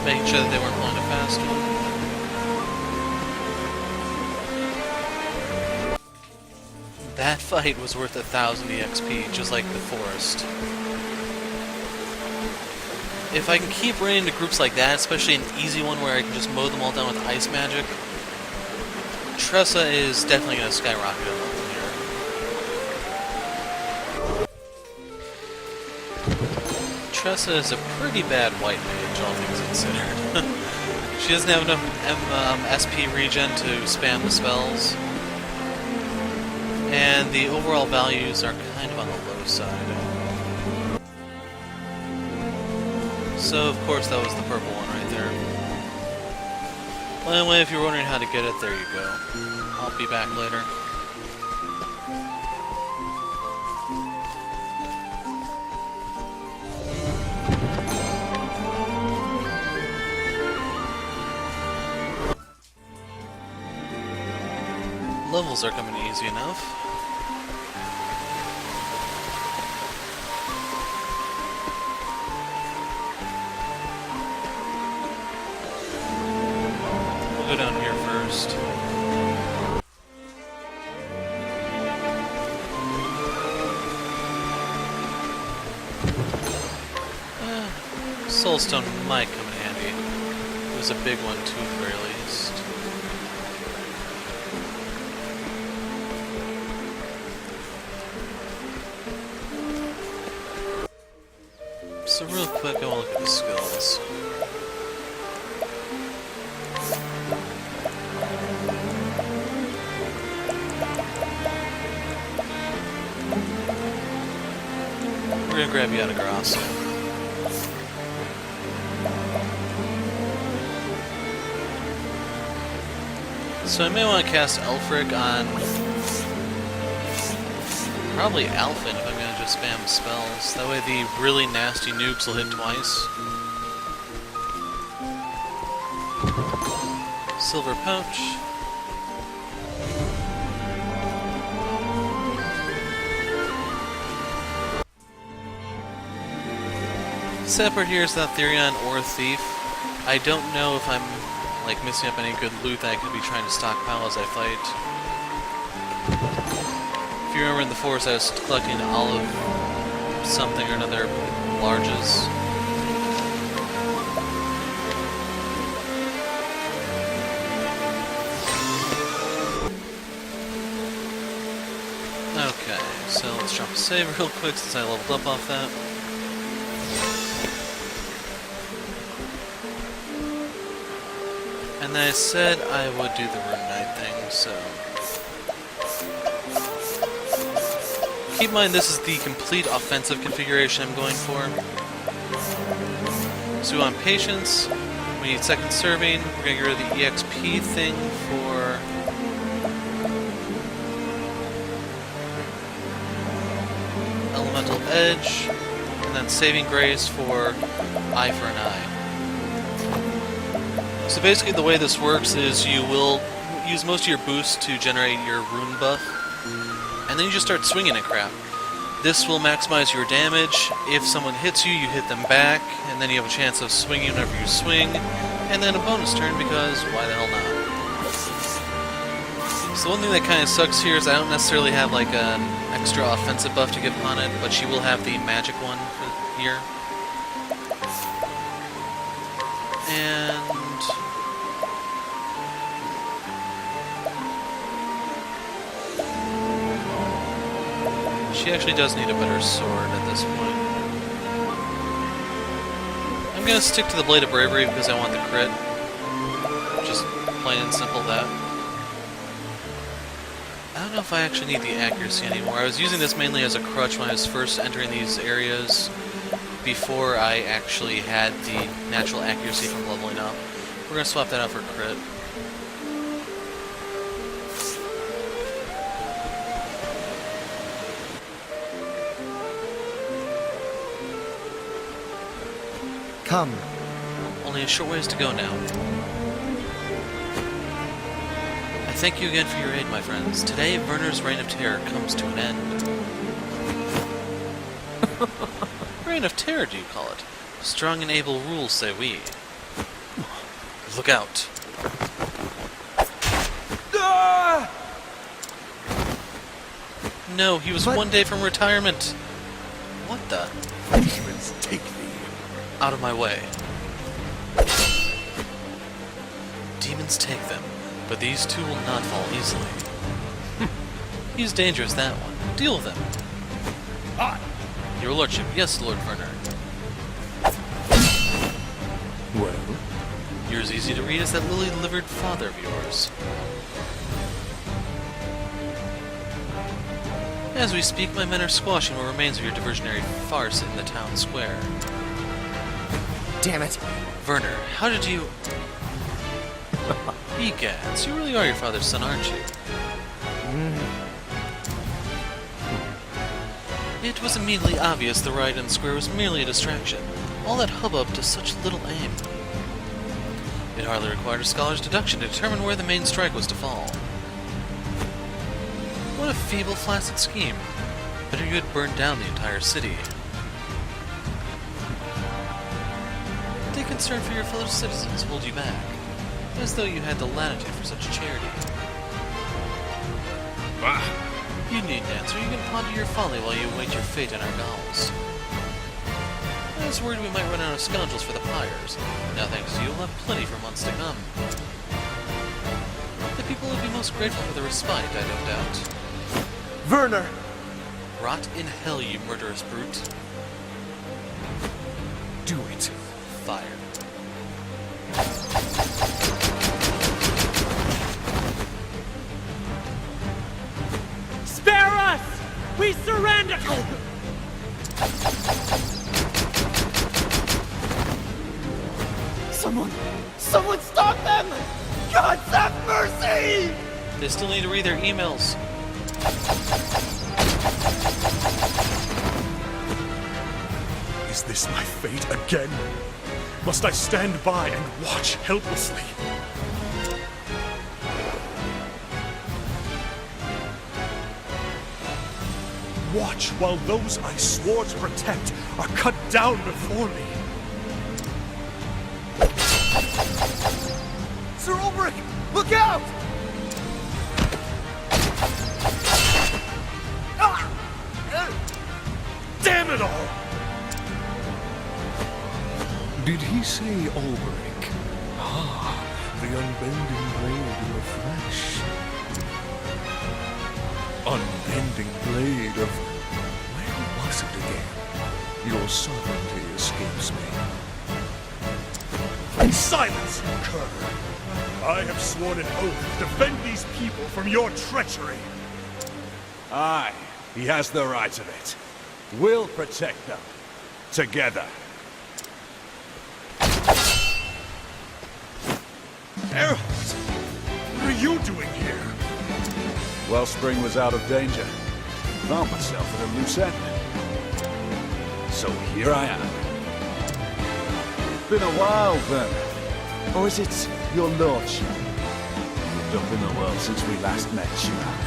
Making sure that they weren't pulling a fast one. That fight was worth 1,000 EXP, just like the forest. If I can keep running into groups like that, especially an easy one where I can just mow them all down with ice magic, Tressa is definitely going to skyrocket in level here. Tressa is a pretty bad white mage, all things considered. She doesn't have enough SP regen to spam the spells, and the overall values are kind of on the low side. So, of course, that was the purple one right there. Well, anyway, if you're wondering how to get it, there you go. I'll be back later. Levels are coming easy enough. We'll go down here first. Soulstone might come in handy. It was a big one too, at the very least. So real quick, I want to look at the skills. We're gonna grab you out of Grass. So I may want to cast Ulfric on probably Alfyn if I'm going to just spam spells. That way the really nasty nukes will hit twice. Silver Pouch. Separate here is that Therion or Thief. I don't know if I'm like missing up any good loot that I could be trying to stockpile as I fight. If you remember in the forest I was collecting olive something or another larges. Okay, so let's drop a save real quick since I leveled up off that. And then I said I would do the Rune Knight thing, so... Keep in mind this is the complete offensive configuration I'm going for. So we want Patience, we need second serving, we're going to get rid of the EXP thing for... Elemental Edge, and then saving grace for eye for an eye. So basically the way this works is you will use most of your boost to generate your rune buff, and then you just start swinging at crap. This will maximize your damage. If someone hits you, you hit them back, and then you have a chance of swinging whenever you swing, and then a bonus turn because why the hell not? So one thing that kind of sucks here is I don't necessarily have like an extra offensive buff to give upon it, but she will have the magic one for here. And she actually does need a better sword at this point. I'm gonna stick to the Blade of Bravery because I want the crit. Just plain and simple that. I don't know if I actually need the accuracy anymore. I was using this mainly as a crutch when I was first entering these areas before I actually had the natural accuracy from leveling up. We're gonna swap that out for crit. Come. Only a short ways to go now. I thank you again for your aid, my friends. Today, Werner's reign of terror comes to an end. Reign of terror, do you call it? Strong and able rules, say we. Look out. Ah! No, he was one day from retirement. What the? Demons take thee. Out of my way. Demons take them, but these two will not fall easily. He's dangerous, that one. Deal with him. Aye. Your lordship, yes, Lord Werner. Well? You're as easy to read as that lily-livered father of yours. As we speak, my men are squashing what remains of your diversionary farce in the town square. Damn it. Werner, how did you... Egads, you really are your father's son, aren't you? It was immediately obvious the riot in the square was merely a distraction. All that hubbub to such little aim. It hardly required a scholar's deduction to determine where the main strike was to fall. What a feeble, flaccid scheme. Better you had burned down the entire city. The concern for your fellow citizens hold you back, as though you had the latitude for such charity. Bah! You needn't answer. You can ponder your folly while you await your fate in our gulls. I was worried we might run out of scoundrels for the pyres. Now thanks to you, we'll have plenty for months to come. The people would be most grateful for the respite, I don't doubt. Werner! Rot in hell, you murderous brute. Do it. Fire. Spare us! We surrender! Someone stop them! God have mercy! They still need to read their emails. Is this my fate again? Must I stand by and watch helplessly? Watch while those I swore to protect are cut down before me. Sir Olberic, look out! Damn it all! Did he say Olberic? Ah, the unbending blade in the flesh. Unbending blade of... where was it again? Your sovereignty escapes me. Silence, you cur! I have sworn an oath to defend these people from your treachery. Aye, he has the right of it. We'll protect them. Together. Errol, what are you doing here? Wellspring was out of danger. Found myself at a loose end. So here I am. Been a while, Werner. Or is it your lordship? Moved up in the world since we last met, you have.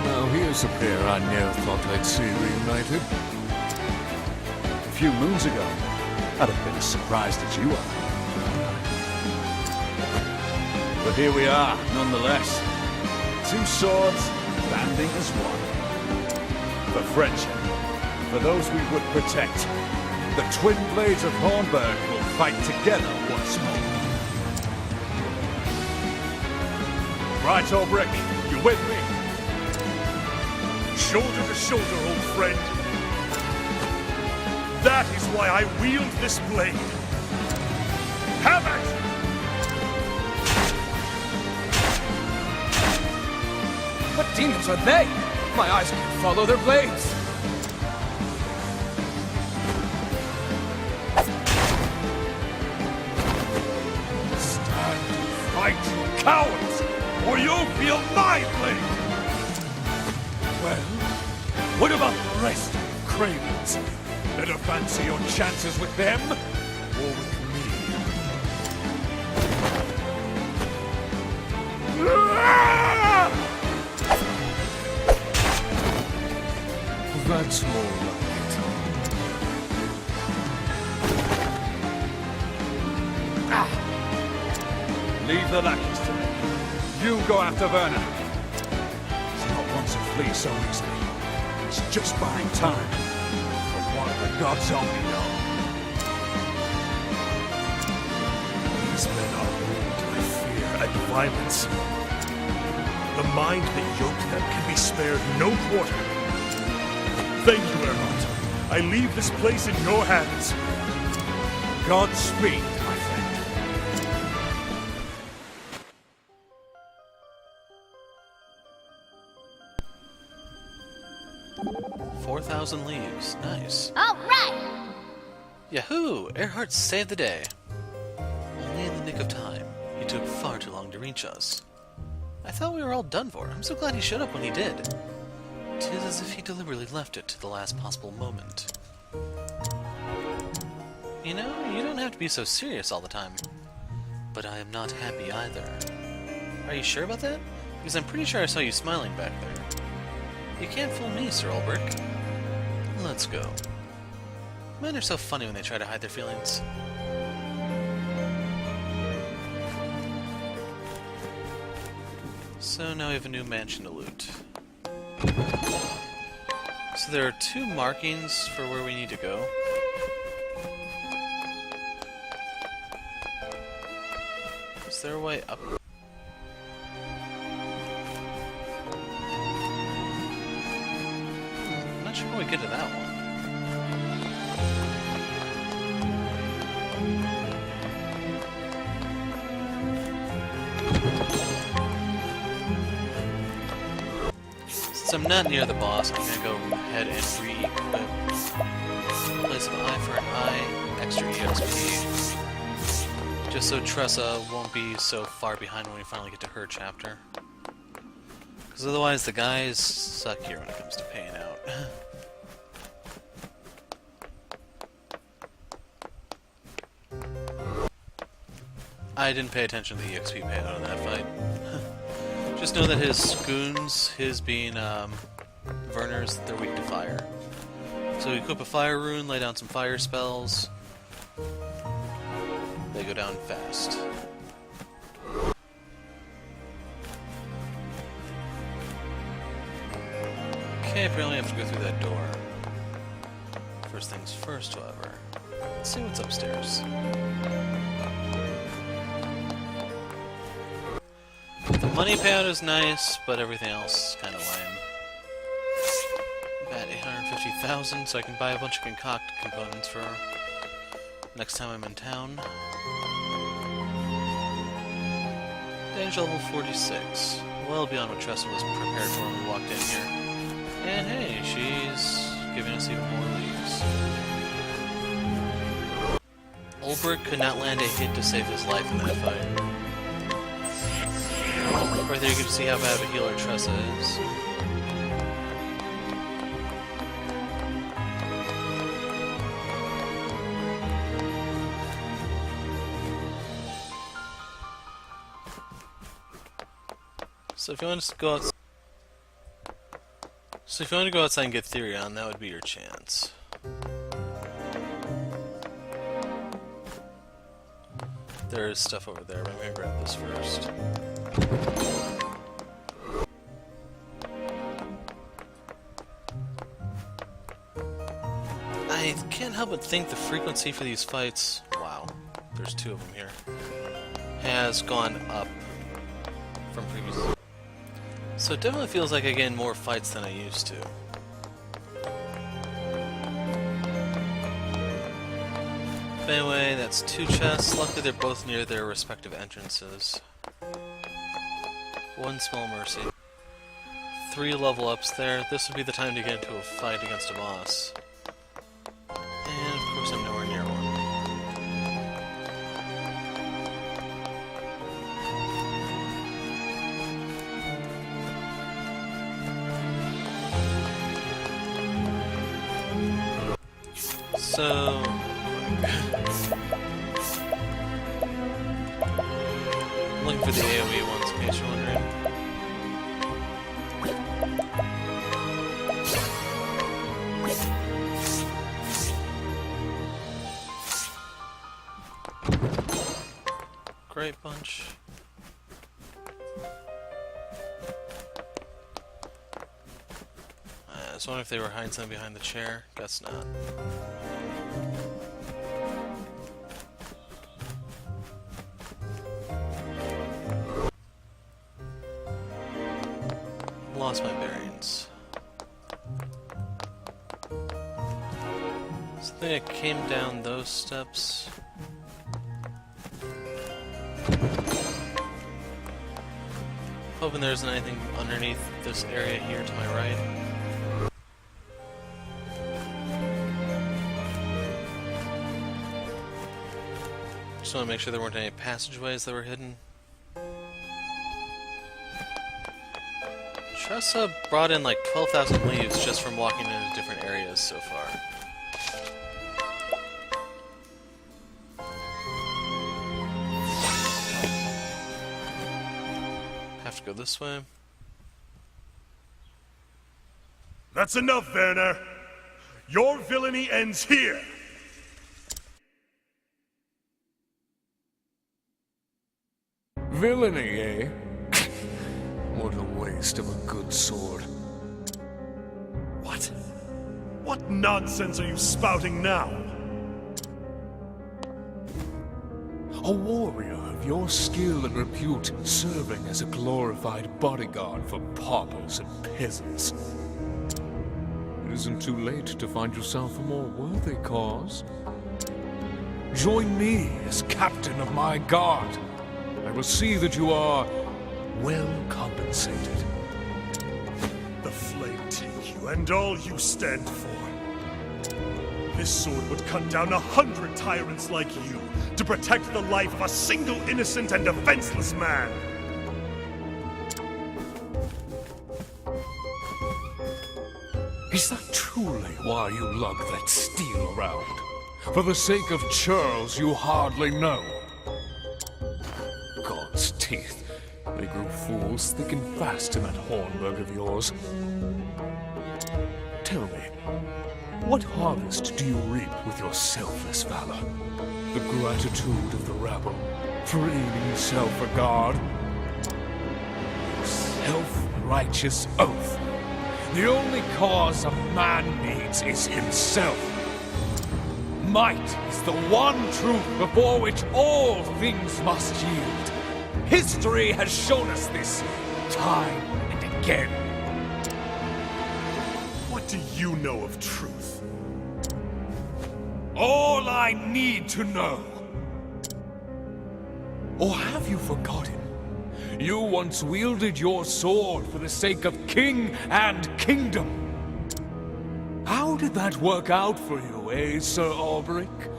Now here's a pair I never thought I'd see reunited. A few moons ago, I'd have been as surprised as you are. But here we are, nonetheless. Two swords, standing as one. For friendship, for those we would protect, the twin blades of Olberic will fight together once more. Right, Olberic, you with me? Shoulder to shoulder, old friend. That is why I wield this blade. Have it! What demons are they? My eyes can't follow their blades. Stand, fight, cowards, or you'll feel my blade! Well, what about the rest, cravens? Better fancy your chances with them, or with me? That's more like it. Leave the lackeys to me. You go after Werner. He's not one to flee so easily. He's just buying time. For one of the gods only know. These men are ruled by fear and violence. The mind that yoked them can be spared no quarter. Thank you, Ermont. I leave this place in your hands. Godspeed, my friend. 4,000 leaves. Nice. All right! Yahoo! Earhart saved the day. Only in the nick of time. He took far too long to reach us. I thought we were all done for. I'm so glad he showed up when he did. 'Tis as if he deliberately left it to the last possible moment. You know, you don't have to be so serious all the time. But I am not happy either. Are you sure about that? Because I'm pretty sure I saw you smiling back there. You can't fool me, Sir Olberic. Let's go. Men are so funny when they try to hide their feelings. So now we have a new mansion to loot. So there are 2 markings for where we need to go. Is there a way up? I'm not sure how we get to that one. Since I'm not near the boss, I'm gonna go ahead and re-equip. Place of eye for an eye, extra EXP. Just so Tressa won't be so far behind when we finally get to her chapter. Because otherwise the guys suck here when it comes to paying out. I didn't pay attention to the EXP payout in that fight. Just know that his goons, his being Werner's, they're weak to fire. So equip a fire rune, lay down some fire spells. They go down fast. Okay, apparently I have to go through that door. First things first, however. Let's see what's upstairs. The money payout is nice, but everything else is kind of lame. Got 850,000, so I can buy a bunch of concocted components for next time I'm in town. Danger level 46. Well beyond what Tressa was prepared for when we walked in here. And hey, she's giving us even more leaves. Olberic could not land a hit to save his life in that fight. Right there you can see how bad of a healer Tressa is. So if you want to go outside and get theory on, that would be your chance. There is stuff over there, but I'm gonna grab this first. I can't help but think the frequency for these fights, wow, there's 2 of them here, has gone up from previous. So it definitely feels like I get in more fights than I used to. But anyway, that's 2 chests. Luckily they're both near their respective entrances. 1 small mercy. 3 level ups there. This would be the time to get into a fight against a boss. And of course I'm nowhere near one. So... looking for the AoE ones in case you're wondering. Great bunch. I was wondering if they were hiding something behind the chair. Guess not. Lost my bearings. So I think I came down those steps. Hoping there isn't anything underneath this area here to my right. Just want to make sure there weren't any passageways that were hidden. Tressa brought in like 12,000 leaves just from walking into different areas so far. Have to go this way. That's enough, Werner. Your villainy ends here. Villainy, eh? What a waste of a good sword. What? What nonsense are you spouting now? A warrior of your skill and repute serving as a glorified bodyguard for paupers and peasants. It isn't too late to find yourself a more worthy cause. Join me as captain of my guard. I will see that you are well compensated. The flame take you and all you stand for. This sword would cut down 100 tyrants like you to protect the life of a single innocent and defenseless man. Is that truly why you lug that steel around? For the sake of churls you hardly know? God's teeth. They grew fools thick and fast in that Hornburg of yours. Tell me, what harvest do you reap with your selfless valor? The gratitude of the rabble, freeing self-regard? Your self-righteous oath. The only cause a man needs is himself. Might is the one truth before which all things must yield. History has shown us this, time and again. What do you know of truth? All I need to know. Or have you forgotten? You once wielded your sword for the sake of king and kingdom. How did that work out for you, eh, Sir Olberic?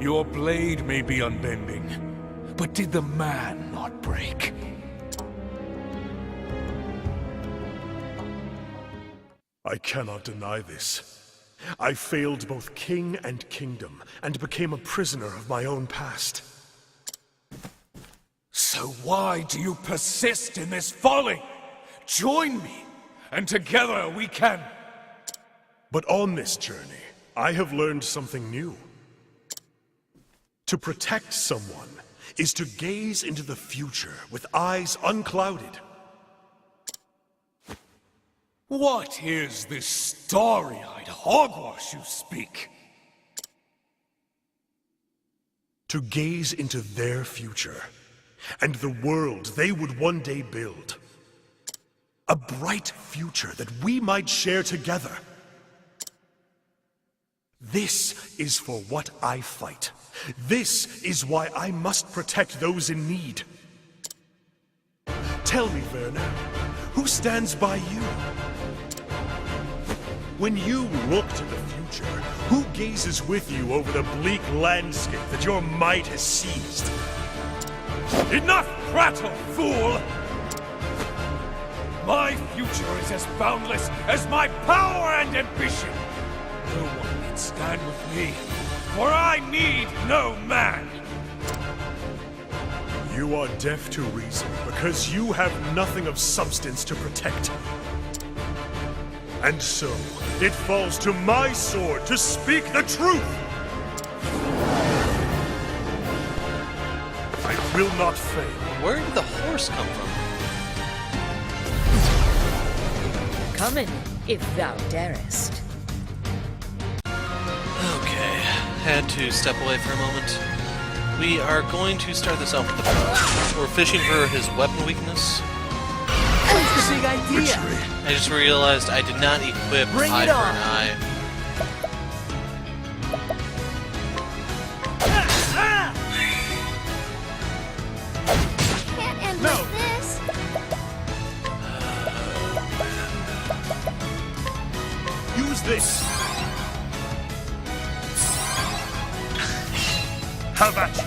Your blade may be unbending, but did the man not break? I cannot deny this. I failed both king and kingdom, and became a prisoner of my own past. So why do you persist in this folly? Join me, and together we can... But on this journey, I have learned something new. To protect someone is to gaze into the future with eyes unclouded. What is this starry-eyed hogwash you speak? To gaze into their future, and the world they would one day build. A bright future that we might share together. This is for what I fight. This is why I must protect those in need. Tell me, Werner, who stands by you? When you look to the future, who gazes with you over the bleak landscape that your might has seized? Enough prattle, fool! My future is as boundless as my power and ambition. No one can stand with me, for I need no man. You are deaf to reason because you have nothing of substance to protect. And so, it falls to my sword to speak the truth! I will not fail. Where did the horse come from? Come in, if thou darest. Okay, had to step away for a moment. We are going to start this off with the bow. We're fishing for his weapon weakness. What's the big idea? I just realized I did not equip Bring eye it for on. an eye. Can't end like this. Use this! How about you?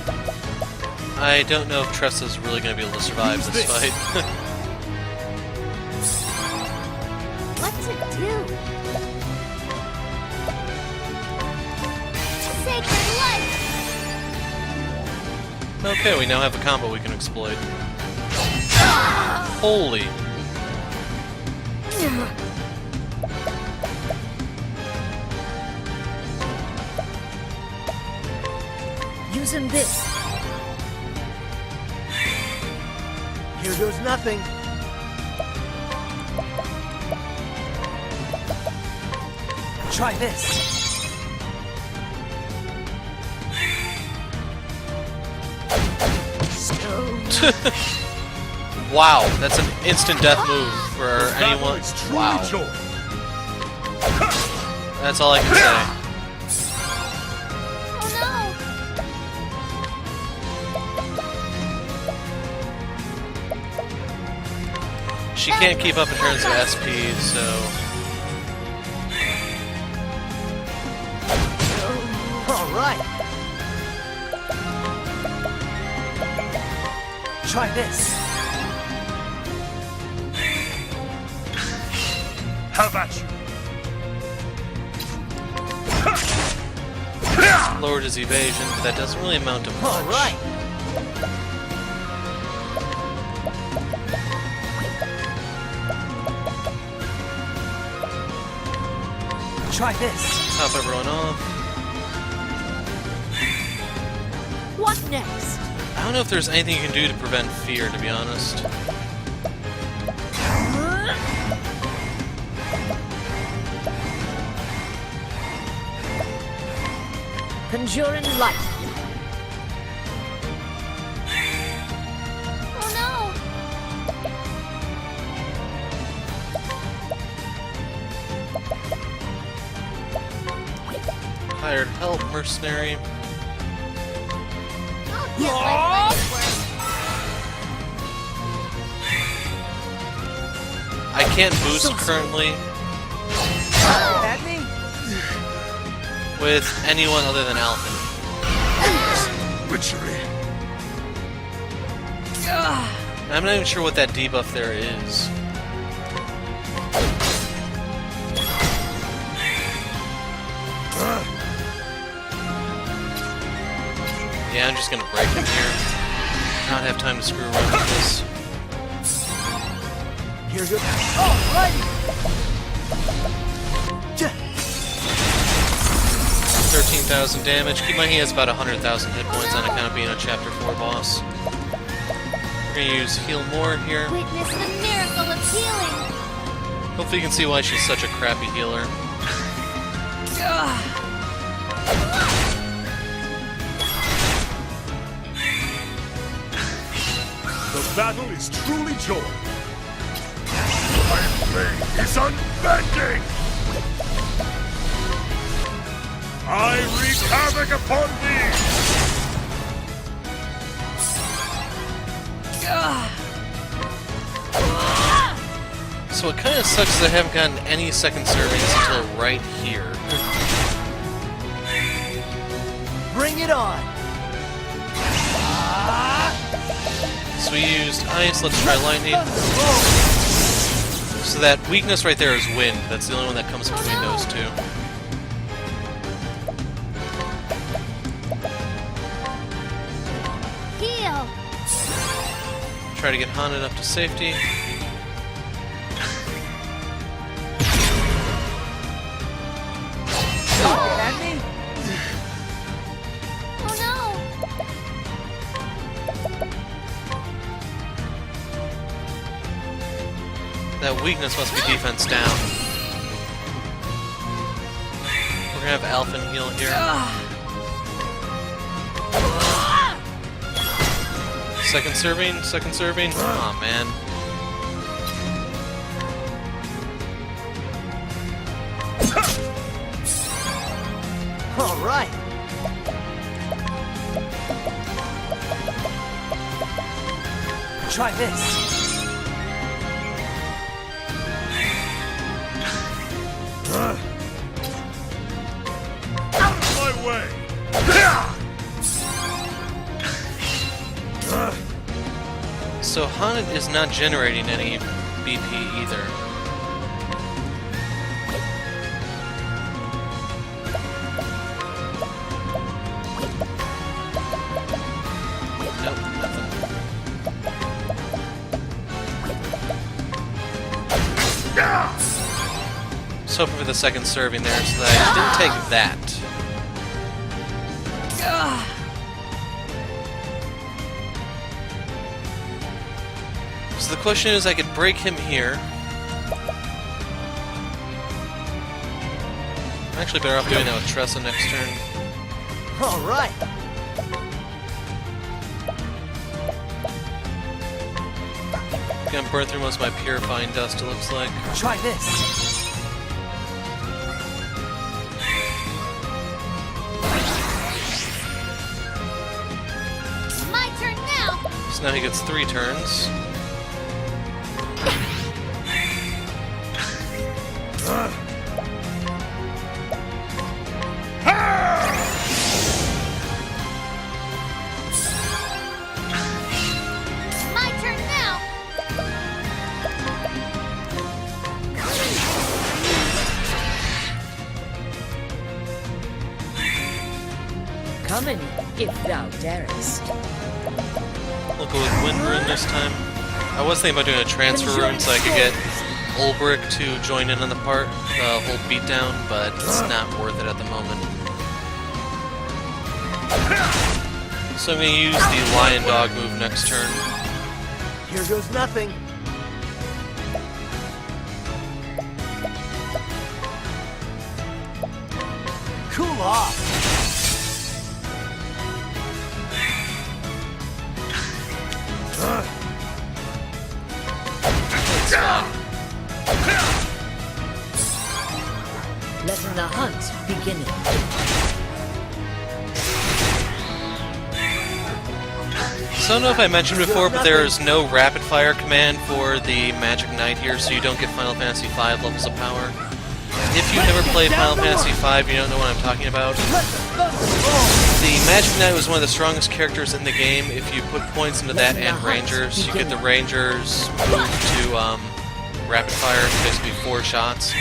I don't know if Tressa's really going to be able to survive Use this this. fight. What's it do? Sacred light! Okay, we now have a combo we can exploit. Holy. Using this. Here goes nothing. Try this. Wow, that's an instant death move for Battle anyone. is truly Wow. joy. That's all I can say. Oh She can't keep up in terms of SP, so... All right. Try this. How about you? Lowered his evasion, but that doesn't really amount to much. All right. Try this. Top everyone off. What next? I don't know if there's anything you can do to prevent fear, to be honest. Conjuring light. Oh no! Hired help, mercenary. I'll get my money's worth. I can't boost currently At me? with anyone other than Alfyn. Witchery. I'm not even sure what that debuff there is. Yeah, I'm just gonna break him here. Not have time to screw around with this. Here goes. Alrighty! 13,000 damage. Keep in mind he has about 100,000 hit points on account of being a Chapter 4 boss. We're gonna use Heal More here. Witness the miracle of healing. Hopefully you can see why she's such a crappy healer. The battle is truly joined. My blade is unbending! I wreak havoc upon thee! So it kind of sucks that I haven't gotten any second servings until right here. Bring it on! So we used Ice, let's try Lightning. So that weakness right there is Wind. That's the only one that comes between those two. Heal. Try to get Haunted up to safety. Oh no. That weakness must be defense down. We're gonna have Alfyn heal here. Second serving, second serving. Aw, man. Alright! Try this! Out of my way! So Haunted is not generating any BP either. Nope, nothing. Just hoping for the second serving there so that I didn't take that. So the question is, I could break him here. I'm actually better off doing that with Tressa next turn. Alright! Gonna burn through most of my purifying dust, it looks like. Try this! My turn now. So now he gets 3 turns. My turn now. Come in, if thou darest. We'll go with Wind Rune this time. I was thinking about doing a transfer rune so I could get Olberic to join in on the whole beatdown, but it's not worth it at the moment. So I'm going to use the Lion Dog move next turn. Here goes nothing! Cool off! It's fine. Letting the hunt begin. So I don't know if I mentioned before, but there is no rapid fire command for the Magic Knight here, so you don't get Final Fantasy V levels of power. If you've never played Final Fantasy V, you don't know what I'm talking about. The Magic Knight was one of the strongest characters in the game. If you put points into that and Rangers, you get the Rangers move to rapid fire, basically 4 shots.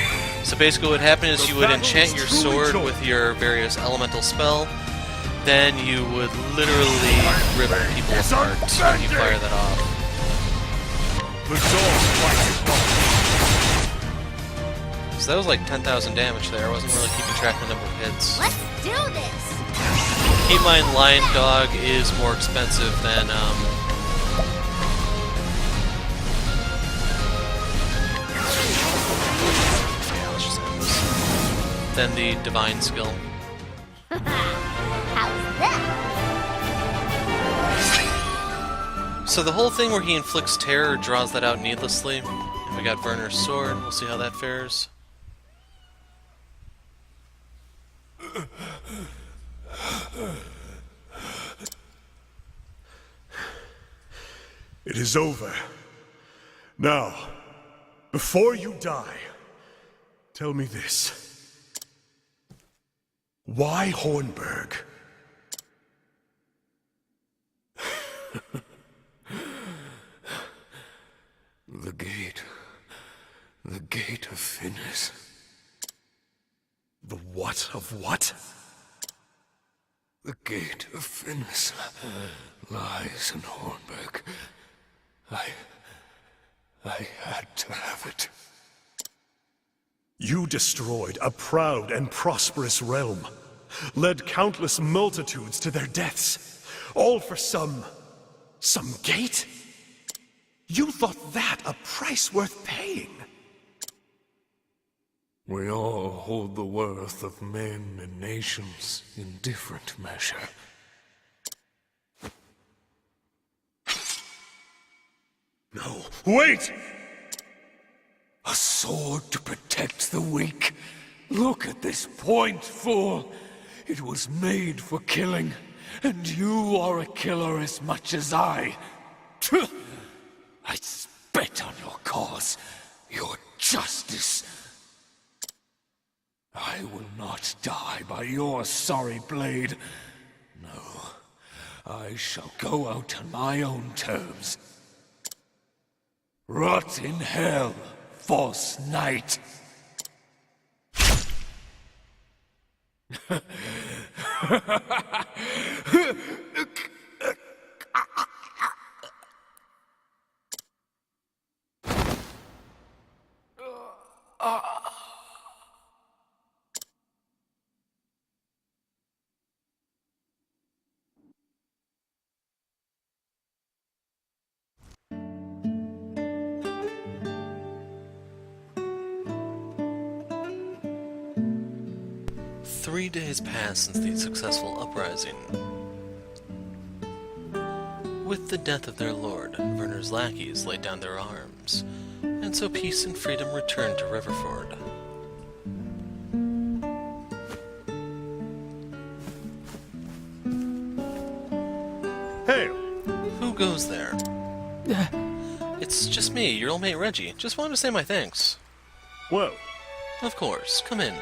So basically what happened is you would enchant your sword with your various elemental spell, then you would literally rip people apart when you fire that off. The sword fights that was like 10,000 damage there. I wasn't really keeping track of the number of hits. Let's do this! Keep in mind, Lion Dog is more expensive than, yeah, let's just end this. Than the Divine skill. How's that? So the whole thing where he inflicts terror draws that out needlessly. And we got Werner's sword. We'll see how that fares. It is over. Now, before you die, tell me this. Why Hornburg? The gate. The gate of Finis. The what of what? The gate of Finis lies in Hornburg. I had to have it. You destroyed a proud and prosperous realm, led countless multitudes to their deaths, all for some gate? You thought that a price worth paying? We all hold the worth of men and nations in different measure. No, wait! A sword to protect the weak. Look at this point, fool. It was made for killing, and you are a killer as much as I. I spit on your cause, your justice. I will not die by your sorry blade. No, I shall go out on my own terms. Rot in hell, false knight. Three days passed since the successful uprising. With the death of their lord, Werner's lackeys laid down their arms, and so peace and freedom returned to Riverford. Hail! Who goes there? It's just me, your old mate Reggie. Just wanted to say my thanks. Well, Of course, come in.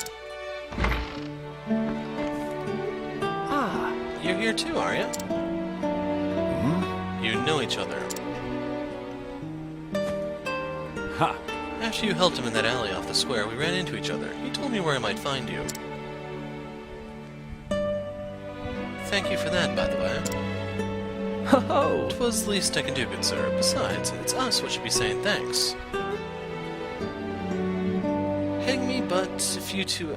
You're here too, are you? You know each other. Ha! After you helped him in that alley off the square, we ran into each other. He told me where I might find you. Thank you for that, by the way. Ho-ho! 'Twas the least I can do, good sir. Besides, it's us what should be saying thanks. Hang me, but if you two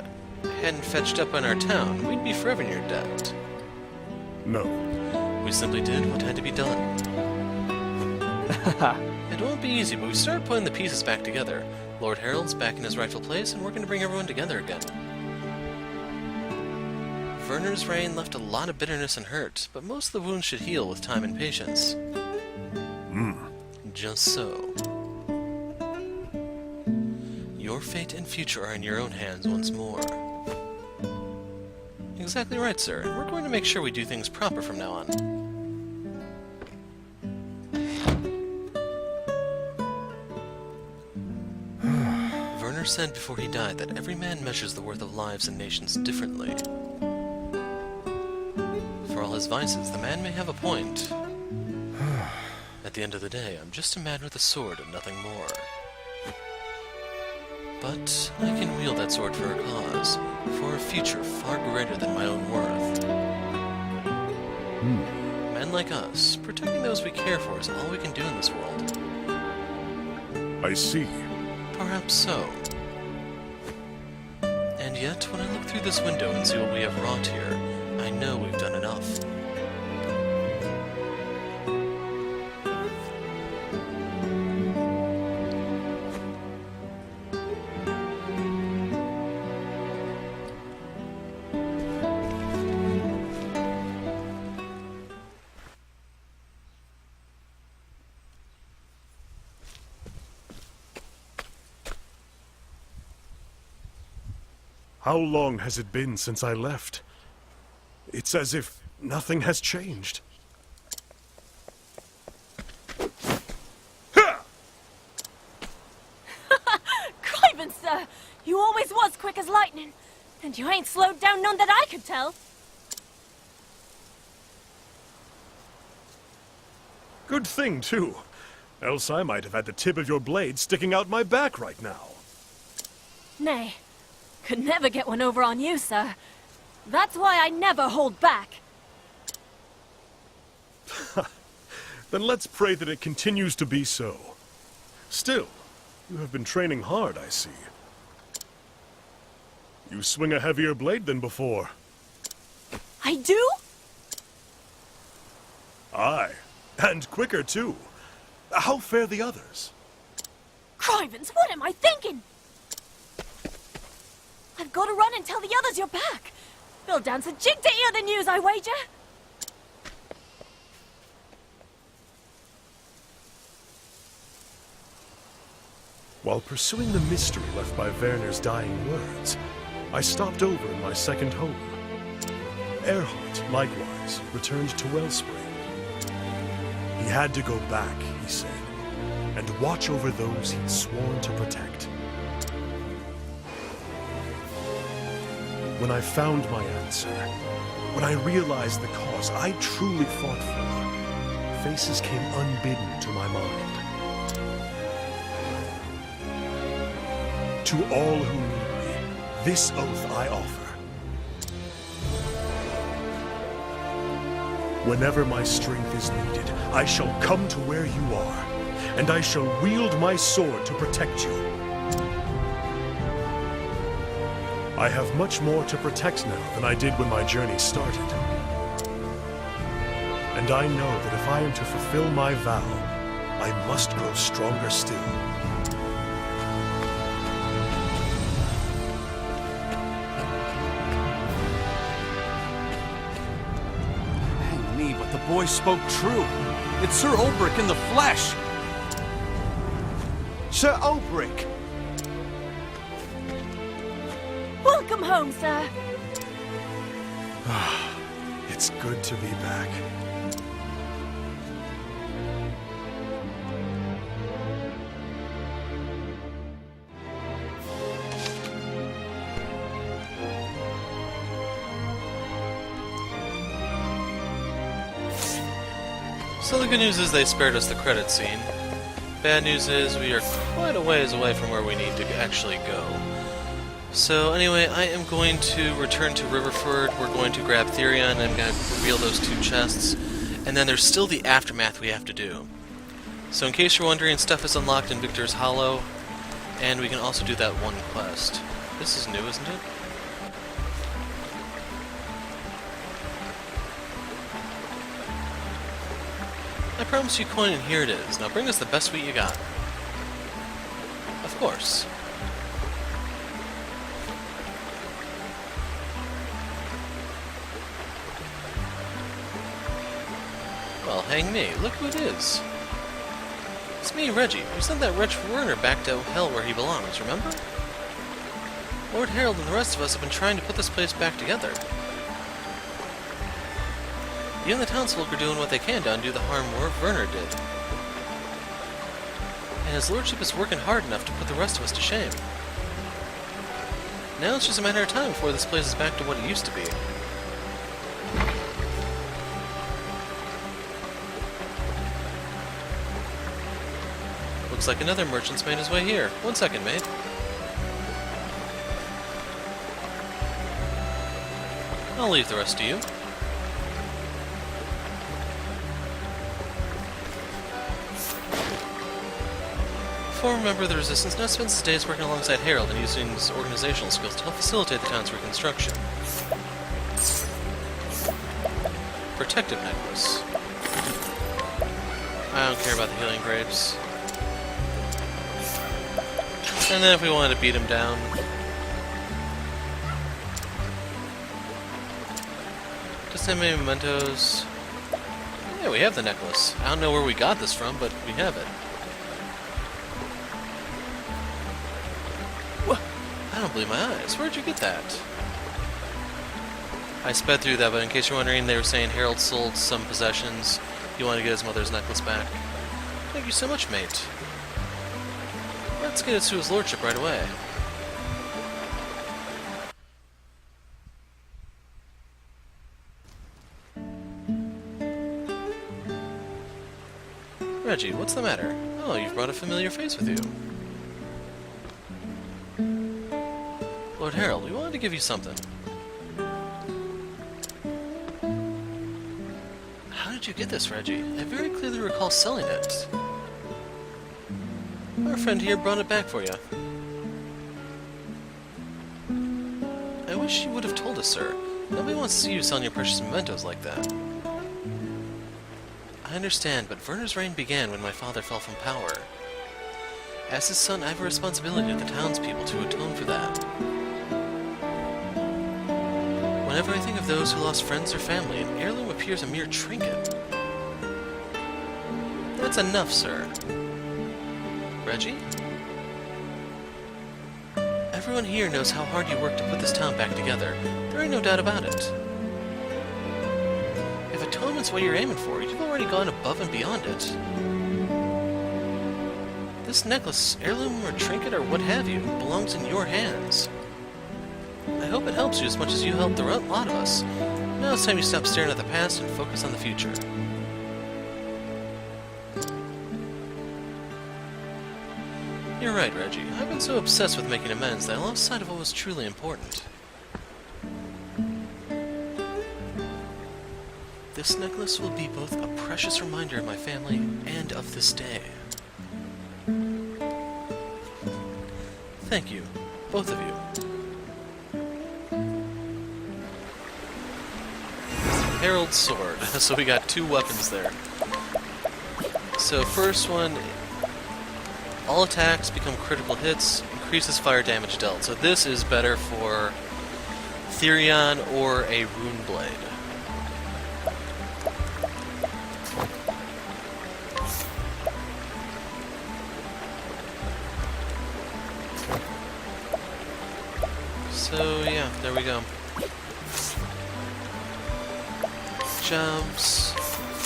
hadn't fetched up on our town, we'd be forever in your debt. no. We simply did what had to be done. It won't be easy, but we started putting the pieces back together. Lord Harold's back in his rightful place, and we're going to bring everyone together again. Werner's reign left a lot of bitterness and hurt, but most of the wounds should heal with time and patience. Just so. Your fate and future are in your own hands once more. Exactly right, sir. We're going to make sure we do things proper from now on. Werner said before he died that every man measures the worth of lives and nations differently. For all his vices, the man may have a point. At the end of the day, I'm just a man with a sword and nothing more. But I can wield that sword for a cause, for a future far greater than my own worth. Men like us, protecting those we care for is all we can do in this world. I see. Perhaps so. And yet, when I look through this window and see what we have wrought here, I know we've done enough. How long has it been since I left? It's as if nothing has changed. Crivens, sir! You always was quick as lightning, and you ain't slowed down none that I could tell. Good thing, too. Else I might have had the tip of your blade sticking out my back right now. Nay, could never get one over on you, sir. That's why I never hold back. Then let's pray that it continues to be so. Still, you have been training hard, I see. You swing a heavier blade than before. I do? Aye, and quicker too. How fare the others? Crivens, what am I thinking? I've got to run and tell the others you're back. They'll dance a jig to hear the news, I wager. While pursuing the mystery left by Werner's dying words, I stopped over in my second home. Erhardt, likewise, returned to Wellspring. He had to go back, he said, and watch over those he'd sworn to protect. When I found my answer, when I realized the cause I truly fought for, faces came unbidden to my mind. To all who need me, this oath I offer. Whenever my strength is needed, I shall come to where you are, and I shall wield my sword to protect you. I have much more to protect now than I did when my journey started. And I know that if I am to fulfill my vow, I must grow stronger still. Hang me, but the boy spoke true. It's Sir Olberic in the flesh. Sir Olberic! Welcome home, sir. It's good to be back. So the good news is they spared us the credit scene. Bad news is we are quite a ways away from where we need to actually go. So anyway, I am going to return to Riverford. We're going to grab Therion, and I'm going to reveal those 2 chests. And then there's still the aftermath we have to do. So in case you're wondering, stuff is unlocked in Victor's Hollow, and we can also do that one quest. This is new, isn't it? I promise you coin, and here it is. Now bring us the best wheat you got. Of course. Well, hang me. Look who it is. It's me, Reggie. We sent that wretch Werner back to hell where he belongs, remember? Lord Harold and the rest of us have been trying to put this place back together. Even the townsfolk are doing what they can to undo the harm Werner did. And his lordship is working hard enough to put the rest of us to shame. Now it's just a matter of time before this place is back to what it used to be. Looks like another merchant's made his way here. 1 second, mate. I'll leave the rest to you. Former member of the Resistance now spends his days working alongside Harold and using his organizational skills to help facilitate the town's reconstruction. Protective necklace. I don't care about the healing grapes. And then if we wanted to beat him down... Just how many mementos? Yeah, we have the necklace. I don't know where we got this from, but we have it. What? I don't believe my eyes. Where'd you get that? I sped through that, but in case you're wondering, they were saying Harold sold some possessions. He wanted to get his mother's necklace back. Thank you so much, mate. Let's get it to his lordship right away. Reggie, what's the matter? Oh, you've brought a familiar face with you. Lord Harold, we wanted to give you something. How did you get this, Reggie? I very clearly recall selling it. Our friend here brought it back for you. I wish you would have told us, sir. Nobody wants to see you selling your precious mementos like that. I understand, but Werner's reign began when my father fell from power. As his son, I have a responsibility to the townspeople to atone for that. Whenever I think of those who lost friends or family, an heirloom appears a mere trinket. That's enough, sir. Reggie? Everyone here knows how hard you worked to put this town back together. There ain't no doubt about it. If atonement's what you're aiming for, you've already gone above and beyond it. This necklace, heirloom or trinket or what have you, belongs in your hands. I hope it helps you as much as you helped the lot of us. Now it's time you stop staring at the past and focus on the future. You're right, Reggie. I've been so obsessed with making amends that I lost sight of what was truly important. This necklace will be both a precious reminder of my family and of this day. Thank you, both of you. Harold's sword. So we got two weapons there. So first one, all attacks become critical hits, increases fire damage dealt. So this is better for Therion or a rune blade. So yeah, there we go. Jumps.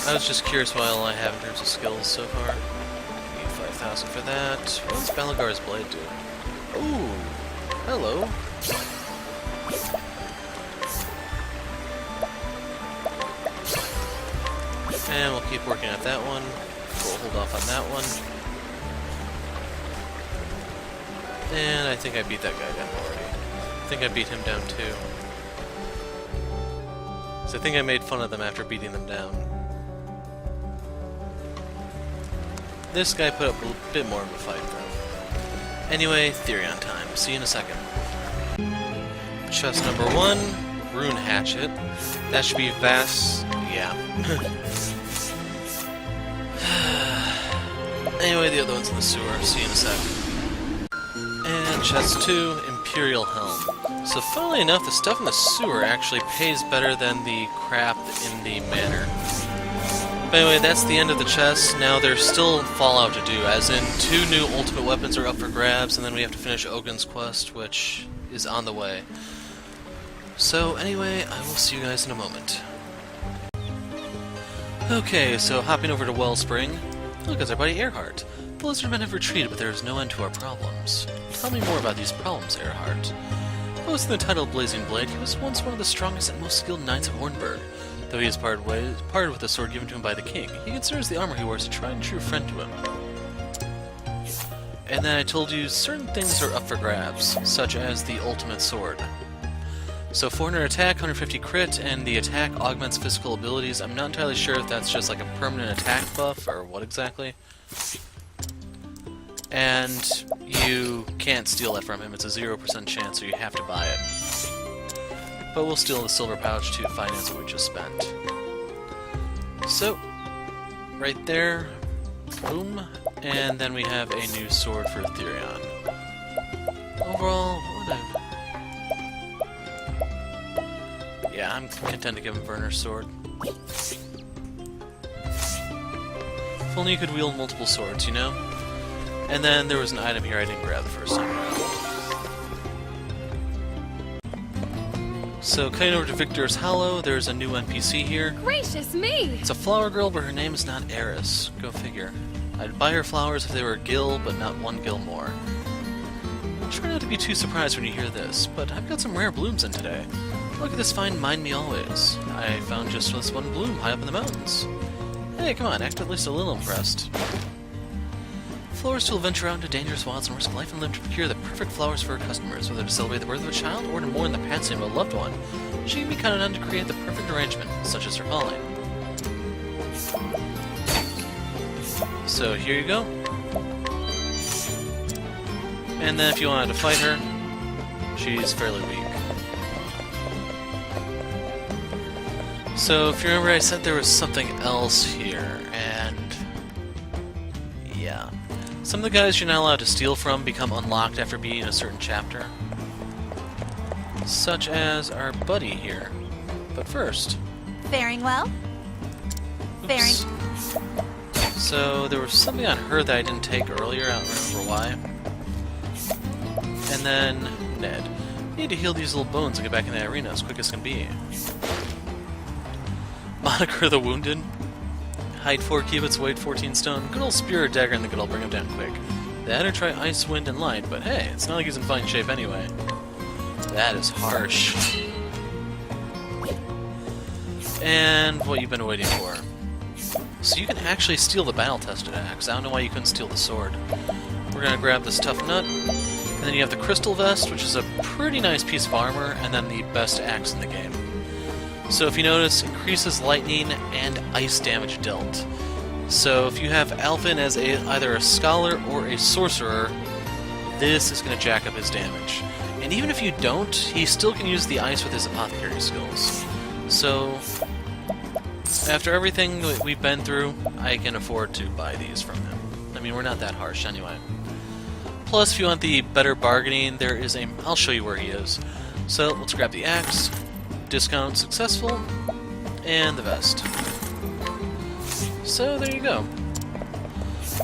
I was just curious what all I have in terms of skills so far. Need 5,000 for that. What does Balagar's blade do? Ooh, hello. And we'll keep working at that one. We'll hold off on that one. And I think I beat that guy down already. I think I beat him down too. So I think I made fun of them after beating them down. This guy put up a bit more of a fight though. Anyway, Therion time. See you in a second. Chest number 1, Rune Hatchet. That should be vast. Yeah. Anyway, the other one's in the sewer. See you in a sec. And chest 2, Imperial Helm. So funnily enough, the stuff in the sewer actually pays better than the crap in the manor. But anyway, that's the end of the chest. Now there's still Fallout to do, as in 2 new ultimate weapons are up for grabs, and then we have to finish Ogun's quest, which is on the way. So anyway, I will see you guys in a moment. Okay, so hopping over to Wellspring. Look, it's our buddy Earhart. The lizardmen have retreated, but there is no end to our problems. Tell me more about these problems, Earhart. Boasting the title of Blazing Blade, he was once one of the strongest and most skilled knights of Hornburg. Though he has parted with the sword given to him by the king, he considers the armor he wears a tried and true friend to him. And then I told you certain things are up for grabs, such as the ultimate sword. So 400 attack, 150 crit, and the attack augments physical abilities. I'm not entirely sure if that's just like a permanent attack buff or what exactly. and you can't steal that from him. It's a 0% chance, so you have to buy it. But we'll steal the silver pouch to finance what we just spent. So, right there, boom, and then we have a new sword for Therion. Overall, what would I... Yeah, I'm content to give him Werner's sword. If only you could wield multiple swords, you know? And then there was an item here I didn't grab the first time around. So, cutting over to Victor's Hollow, there's a new NPC here. Gracious me! It's a flower girl, but her name is not Eris. Go figure. I'd buy her flowers if they were a gill, but not one gill more. Try not to be too surprised when you hear this, but I've got some rare blooms in today. Look at this fine Mind Me Always. I found just this one bloom high up in the mountains. Hey, come on, act at least a little impressed. Florist will venture out into dangerous wilds and risk life and limb to procure the perfect flowers for her customers, whether to celebrate the birth of a child or to mourn the passing of a loved one. She can be counted on to create the perfect arrangement, such as her calling. So here you go. And then if you wanted to fight her, she's fairly weak. So if you remember, I said there was something else here, and yeah. Some of the guys you're not allowed to steal from become unlocked after beating a certain chapter. Such as our buddy here. But first... Faring well? Oops. So there was something on her that I didn't take earlier, I don't remember why. And then Ned. You need to heal these little bones and get back in the arena as quick as can be. Moniker the Wounded. Height 4 cubits, weight 14 stone. Good old spear or dagger in the good, I'll bring him down quick. That or try ice, wind, and light, but hey, it's not like he's in fine shape anyway. That is harsh. And what you've been waiting for. So you can actually steal the battle-tested axe. I don't know why you couldn't steal the sword. We're gonna grab this tough nut. And then you have the crystal vest, which is a pretty nice piece of armor, and then the best axe in the game. So if you notice, increases lightning and ice damage dealt. So if you have Alfyn as either a scholar or a sorcerer, this is going to jack up his damage. And even if you don't, he still can use the ice with his apothecary skills. So after everything that we've been through, I can afford to buy these from him. I mean, we're not that harsh anyway. Plus, if you want the better bargaining, there is a... I'll show you where he is. So let's grab the axe. Discount successful, and the vest. So there you go.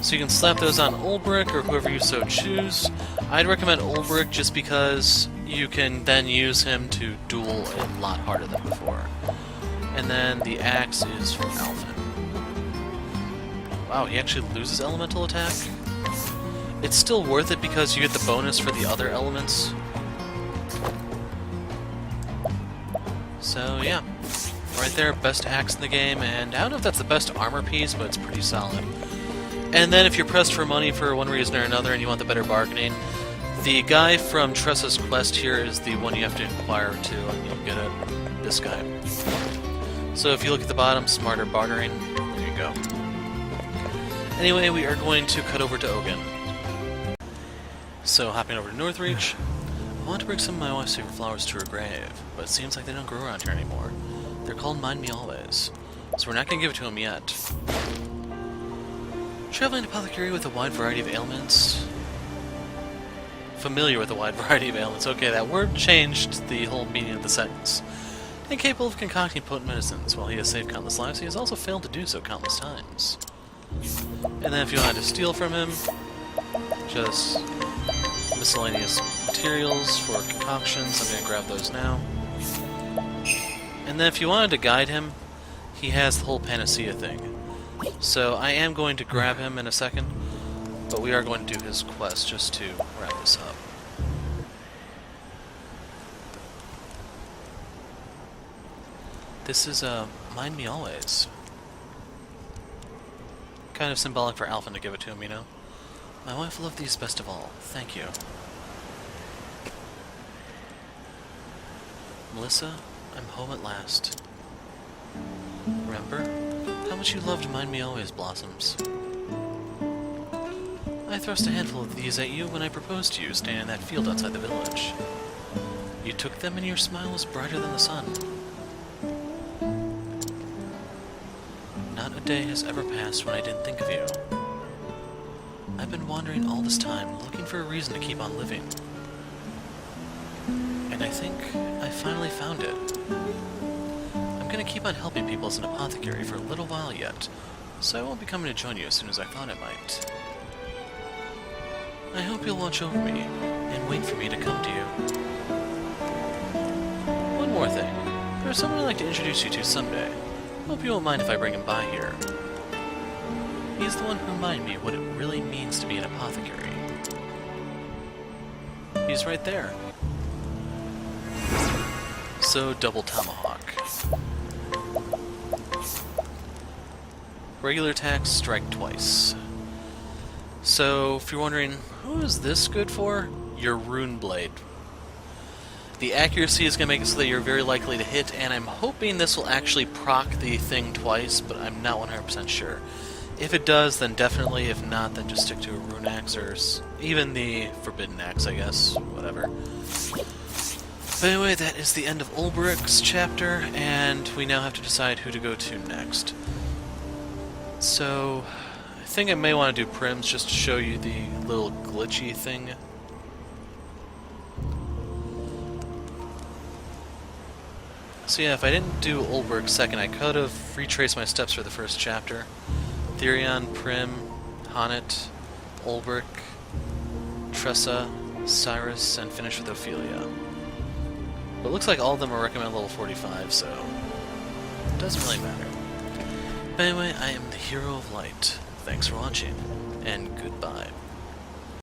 So you can slap those on Olberic or whoever you so choose. I'd recommend Olberic just because you can then use him to duel a lot harder than before. And then the axe is for Alfyn. Wow, he actually loses elemental attack? It's still worth it because you get the bonus for the other elements. So yeah, right there, best axe in the game, and I don't know if that's the best armor piece, but it's pretty solid. And then if you're pressed for money for one reason or another and you want the better bargaining, the guy from Tressa's quest here is the one you have to inquire to, and you'll get it. This guy. So if you look at the bottom, smarter bartering, there you go. Anyway, we are going to cut over to Ogun. So hopping over to Northreach, I want to bring some of my wife's favorite flowers to her grave, but it seems like they don't grow around here anymore. They're called Mind Me Always, so we're not going to give it to him yet. Traveling to apothecary with a wide variety of ailments. Familiar with a wide variety of ailments. Okay, that word changed the whole meaning of the sentence. Incapable of concocting potent medicines. While he has saved countless lives, he has also failed to do so countless times. And then if you wanted to steal from him, just miscellaneous materials for concoctions. I'm going to grab those now. And then if you wanted to guide him, he has the whole panacea thing. So I am going to grab him in a second, but we are going to do his quest just to wrap this up. This is Mind Me Always. Kind of symbolic for Alfyn to give it to him, you know? My wife loved these best of all. Thank you. Melissa, I'm home at last. Remember how much you loved Mind Me Always, Blossoms? I thrust a handful of these at you when I proposed to you, standing in that field outside the village. You took them and your smile was brighter than the sun. Not a day has ever passed when I didn't think of you. I've been wandering all this time, looking for a reason to keep on living. And I think I finally found it. I'm gonna keep on helping people as an apothecary for a little while yet, so I won't be coming to join you as soon as I thought I might. I hope you'll watch over me, and wait for me to come to you. One more thing. There's someone I'd like to introduce you to someday. Hope you won't mind if I bring him by here. He's the one who reminded me what it really means to be an apothecary. He's right there. So, double tomahawk. Regular attacks strike twice. So, if you're wondering, who is this good for? Your rune blade. The accuracy is going to make it so that you're very likely to hit, and I'm hoping this will actually proc the thing twice, but I'm not 100% sure. If it does, then definitely. If not, then just stick to a rune axe, or even the forbidden axe, I guess. Whatever. But anyway, that is the end of Olberic's chapter, and we now have to decide who to go to next. So, I think I may want to do Prim's just to show you the little glitchy thing. So yeah, if I didn't do Olberic second, I could have retraced my steps for the first chapter. Therion, Prim, Honnet, Olberic, Tressa, Cyrus, and finish with Ophelia. But it looks like all of them are recommended level 45, so it doesn't really matter. But anyway, I am the Hero of Light. Thanks for watching, and goodbye.